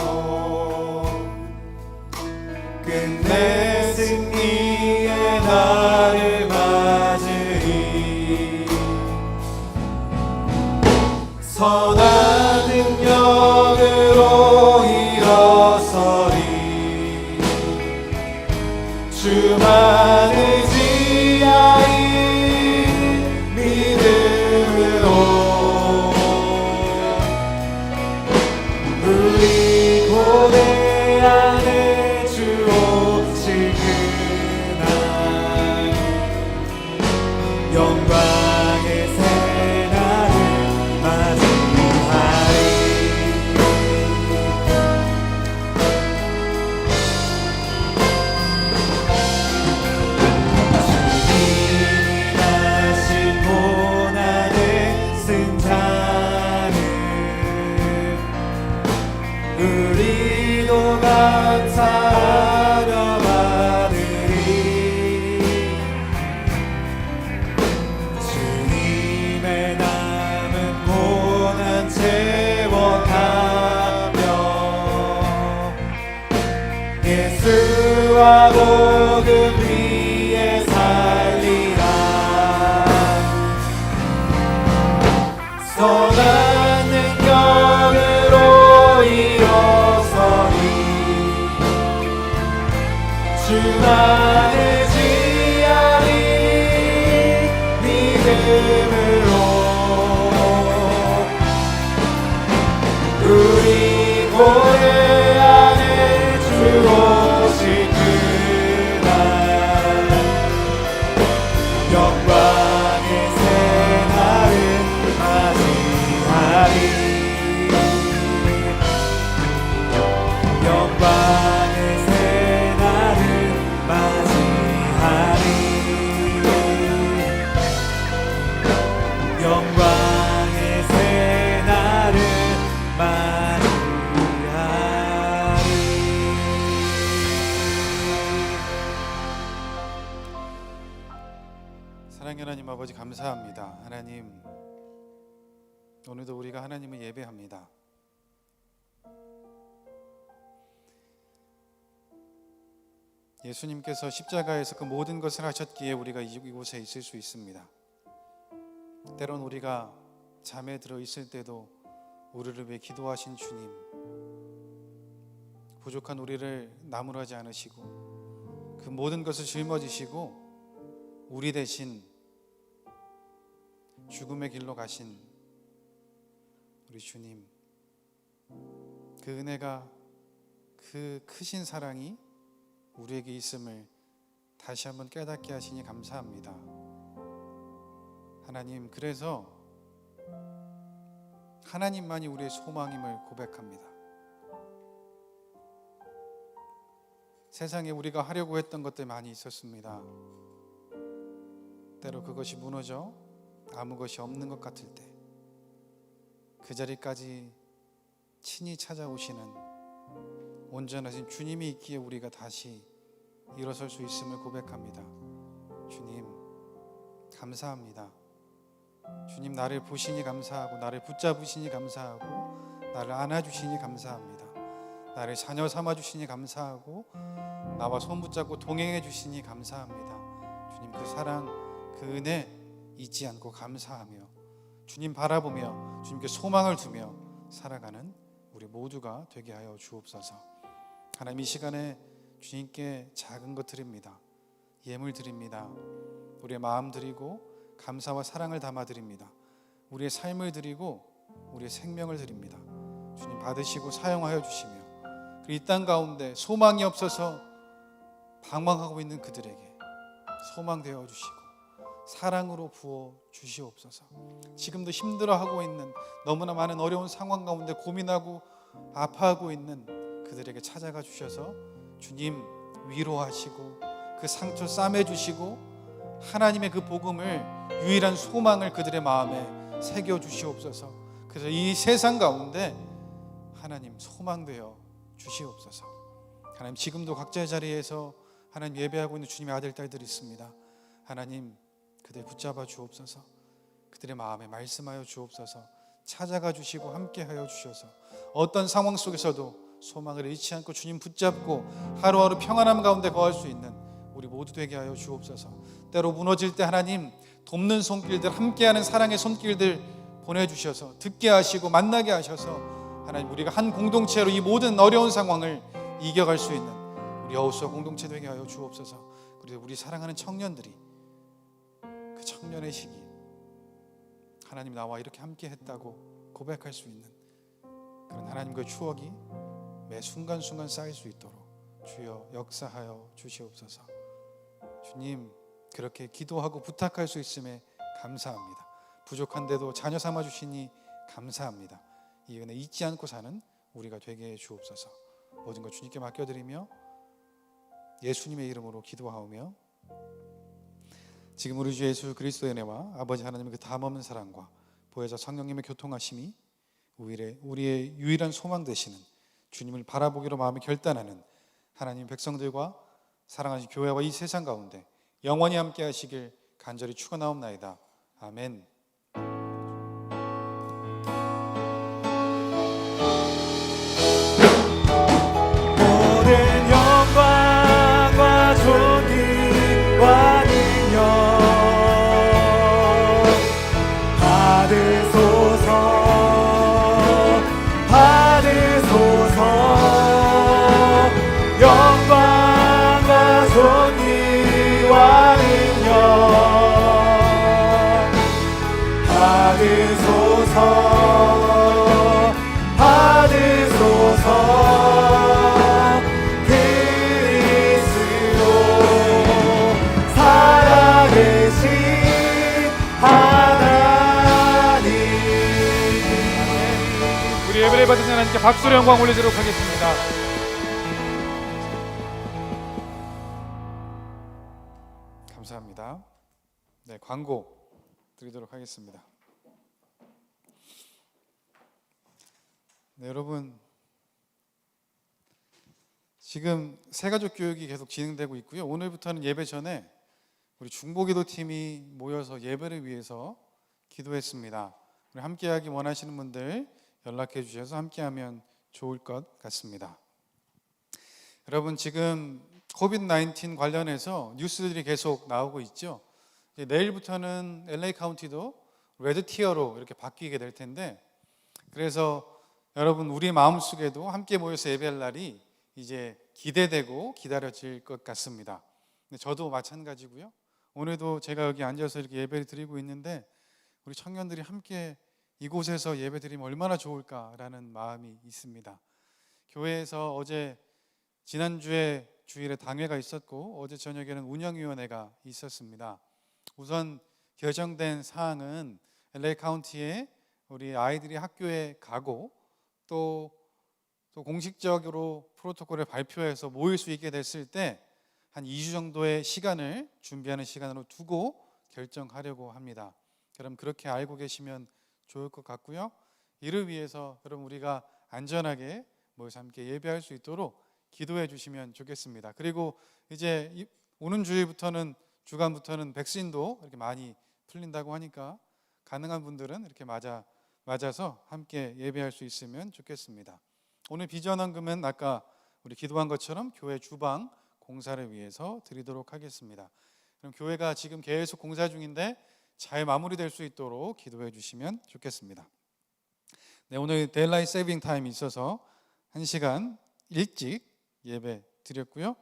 끝내 승리의 날을 맞으리. 선한 능력으로 일어서리. 주만을 지하인 믿음으로 우리 고대 안에 주 오실 그날 사랑의 하나님 아버지 감사합니다. 하나님, 오늘도 우리가 하나님을 예배합니다. 예수님께서 십자가에서 그 모든 것을 하셨기에 우리가 이곳에 있을 수 있습니다. 때론 우리가 잠에 들어 있을 때도 우리를 위해 기도하신 주님, 부족한 우리를 나무라지 않으시고 그 모든 것을 짊어지시고 우리 대신 죽음의 길로 가신 우리 주님, 그 은혜가, 그 크신 사랑이 우리에게 있음을 다시 한번 깨닫게 하시니 감사합니다. 하나님, 그래서 하나님만이 우리의 소망임을 고백합니다. 세상에 우리가 하려고 했던 것들 많이 있었습니다. 때로 그것이 무너져 아무 것이 없는 것 같을 때 그 자리까지 친히 찾아오시는 온전하신 주님이 있기에 우리가 다시 일어설 수 있음을 고백합니다. 주님, 감사합니다. 주님, 나를 보시니 감사하고 나를 붙잡으시니 감사하고 나를 안아주시니 감사합니다. 나를 자녀 삼아주시니 감사하고 나와 손 붙잡고 동행해 주시니 감사합니다. 주님, 그 사랑, 그 은혜 잊지 않고 감사하며 주님 바라보며 주님께 소망을 두며 살아가는 우리 모두가 되게 하여 주옵소서. 하나님, 이 시간에 주님께 작은 것 드립니다. 예물 드립니다. 우리의 마음 드리고 감사와 사랑을 담아 드립니다. 우리의 삶을 드리고 우리의 생명을 드립니다. 주님, 받으시고 사용하여 주시며 이 땅 가운데 소망이 없어서 방황하고 있는 그들에게 소망 되어 주시고 사랑으로 부어 주시옵소서. 지금도 힘들어하고 있는 너무나 많은 어려운 상황 가운데 고민하고 아파하고 있는 그들에게 찾아가 주셔서 주님 위로하시고 그 상처 싸매주시고 하나님의 그 복음을, 유일한 소망을 그들의 마음에 새겨 주시옵소서. 그래서 이 세상 가운데 하나님 소망되어 주시옵소서. 하나님, 지금도 각자의 자리에서 하나님 예배하고 있는 주님의 아들, 딸들이 있습니다. 하나님, 그들 붙잡아 주옵소서. 그들의 마음에 말씀하여 주옵소서. 찾아가 주시고 함께하여 주셔서 어떤 상황 속에서도 소망을 잃지 않고 주님 붙잡고 하루하루 평안함 가운데 거할 수 있는 우리 모두 되게 하여 주옵소서. 때로 무너질 때 하나님 돕는 손길들, 함께하는 사랑의 손길들 보내주셔서 듣게 하시고 만나게 하셔서 하나님, 우리가 한 공동체로 이 모든 어려운 상황을 이겨갈 수 있는 우리 여호수아 공동체 되게 하여 주옵소서. 그리고 우리 사랑하는 청년들이 그 청년의 시기 하나님 나와 이렇게 함께 했다고 고백할 수 있는 그런 하나님과의 추억이 매 순간순간 쌓일 수 있도록 주여 역사하여 주시옵소서. 주님, 그렇게 기도하고 부탁할 수 있음에 감사합니다. 부족한데도 자녀 삼아 주시니 감사합니다. 이 은혜 잊지 않고 사는 우리가 되게 해 주옵소서. 모든 것 주님께 맡겨드리며 예수님의 이름으로 기도하오며 지금 우리 주 예수 그리스도의 은혜와 아버지 하나님의 그 담없는 사랑과 보혜자 성령님의 교통하심이 우리의 유일한 소망 되시는 주님을 바라보기로 마음이 결단하는 하나님 백성들과 사랑하신 교회와 이 세상 가운데 영원히 함께 하시길 간절히 축원하옵나이다. 아멘. 모든 영광과 존귀와 능력 받으소서. 영광과 존귀와 능력 받으소서. 그리스도 살아계신 하나님. 우리 예배를 받으신 하나님께 박수로 영광 올리도록 하겠습니다. 감사합니다. 네, 광고 드리도록 하겠습니다. 네, 여러분, 지금 새가족 교육이 계속 진행되고 있고요. 오늘부터는 예배 전에 우리 중보기도 팀이 모여서 예배를 위해서 기도했습니다. 우리 함께하기 원하시는 분들 연락해 주셔서 함께하면 좋을 것 같습니다. 여러분, 지금 코비드-19 관련해서 뉴스들이 계속 나오고 있죠. 이제 내일부터는 LA 카운티도 레드 티어로 이렇게 바뀌게 될 텐데, 그래서 여러분 우리 마음속에도 함께 모여서 예배할 날이 이제 기대되고 기다려질 것 같습니다. 근데 저도 마찬가지고요. 오늘도 제가 여기 앉아서 이렇게 예배를 드리고 있는데 우리 청년들이 함께 이곳에서 예배 드리면 얼마나 좋을까라는 마음이 있습니다. 교회에서 어제 지난주에 주일에 당회가 있었고 어제 저녁에는 운영위원회가 있었습니다. 우선 결정된 사항은 LA 카운티에 우리 아이들이 학교에 가고 또 공식적으로 프로토콜을 발표해서 모일 수 있게 됐을 때 한 2주 정도의 시간을 준비하는 시간으로 두고 결정하려고 합니다. 그럼 그렇게 알고 계시면 좋을 것 같고요. 이를 위해서 여러분 우리가 안전하게 모여서 함께 예배할 수 있도록 기도해 주시면 좋겠습니다. 그리고 이제 오는 주일부터는 주간부터는 백신도 이렇게 많이 풀린다고 하니까 가능한 분들은 이렇게 맞아서 함께 예배할 수 있으면 좋겠습니다. 오늘 비전 헌금은 아까 우리 기도한 것처럼 교회 주방 공사를 위해서 드리도록 하겠습니다. 그럼 교회가 지금 계속 공사 중인데 잘 마무리될 수 있도록 기도해 주시면 좋겠습니다. 네, 오늘 데일라이트 세이빙 타임이 있어서 1시간 일찍 예배 드렸고요.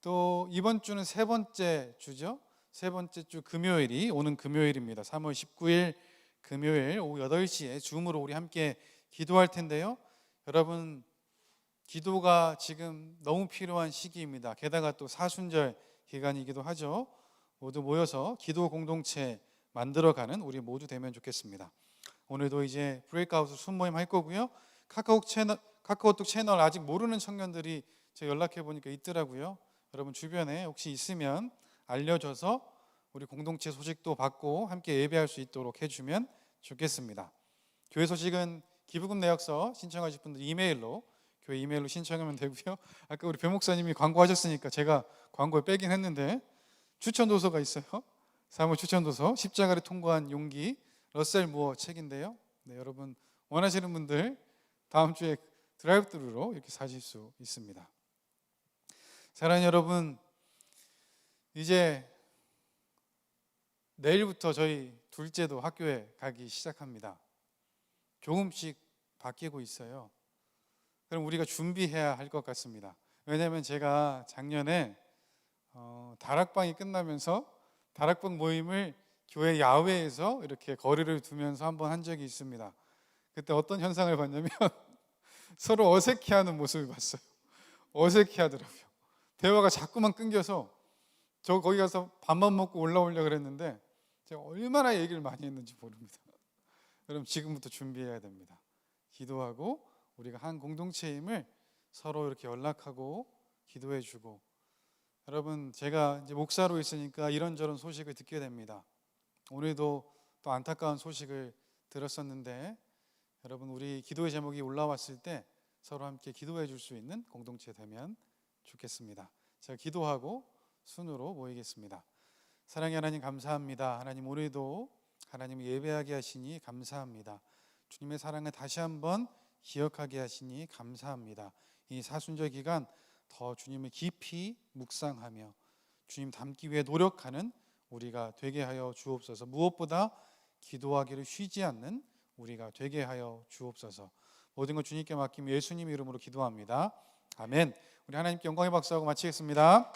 또 이번 주는 세 번째 주죠. 세 번째 주 금요일이 오는 금요일입니다. 3월 19일 금요일 오후 8시에 줌으로 우리 함께 기도할 텐데요. 여러분 기도가 지금 너무 필요한 시기입니다. 게다가 또 사순절 기간이기도 하죠. 모두 모여서 기도 공동체 만들어가는 우리 모두 되면 좋겠습니다. 오늘도 이제 브레이크아웃 순모임 할 거고요. 카카오톡 채널 아직 모르는 청년들이 제가 연락해 보니까 있더라고요. 여러분 주변에 혹시 있으면 알려줘서 우리 공동체 소식도 받고 함께 예배할 수 있도록 해주면 좋겠습니다. 교회 소식은 기부금 내역서 신청하실 분들 이메일로 교회 이메일로 신청하면 되고요. 아까 우리 배 목사님이 광고하셨으니까 제가 광고에 빼긴 했는데 추천도서가 있어요. 사무 추천도서 십자가를 통과한 용기 러셀 무어 책인데요. 네, 여러분 원하시는 분들 다음 주에 드라이브스루로 이렇게 사실 수 있습니다. 사랑하는 여러분, 이제 내일부터 저희 둘째도 학교에 가기 시작합니다. 조금씩 바뀌고 있어요. 그럼 우리가 준비해야 할 것 같습니다. 왜냐하면 제가 작년에 다락방이 끝나면서 다락방 모임을 교회 야외에서 이렇게 거리를 두면서 한번 한 적이 있습니다. 그때 어떤 현상을 봤냐면 서로 어색해하는 모습을 봤어요. 어색해하더라고요. 대화가 자꾸만 끊겨서 저 거기 가서 밥만 먹고 올라오려고 그랬는데 제가 얼마나 얘기를 많이 했는지 모릅니다. 여러분 지금부터 준비해야 됩니다. 기도하고 우리가 한 공동체임을 서로 이렇게 연락하고 기도해주고, 여러분 제가 이제 목사로 있으니까 이런저런 소식을 듣게 됩니다. 오늘도 또 안타까운 소식을 들었었는데 여러분 우리 기도의 제목이 올라왔을 때 서로 함께 기도해 줄 수 있는 공동체 되면 좋겠습니다. 제가 기도하고 순으로 모이겠습니다. 사랑의 하나님 감사합니다. 하나님 오늘도 하나님을 예배하게 하시니 감사합니다. 주님의 사랑을 다시 한번 기억하게 하시니 감사합니다. 이 사순절 기간 더 주님을 깊이 묵상하며 주님 닮기 위해 노력하는 우리가 되게 하여 주옵소서. 무엇보다 기도하기를 쉬지 않는 우리가 되게 하여 주옵소서. 모든 것 주님께 맡기며 예수님 이름으로 기도합니다. 아멘. 우리 하나님께 영광의 박수하고 마치겠습니다.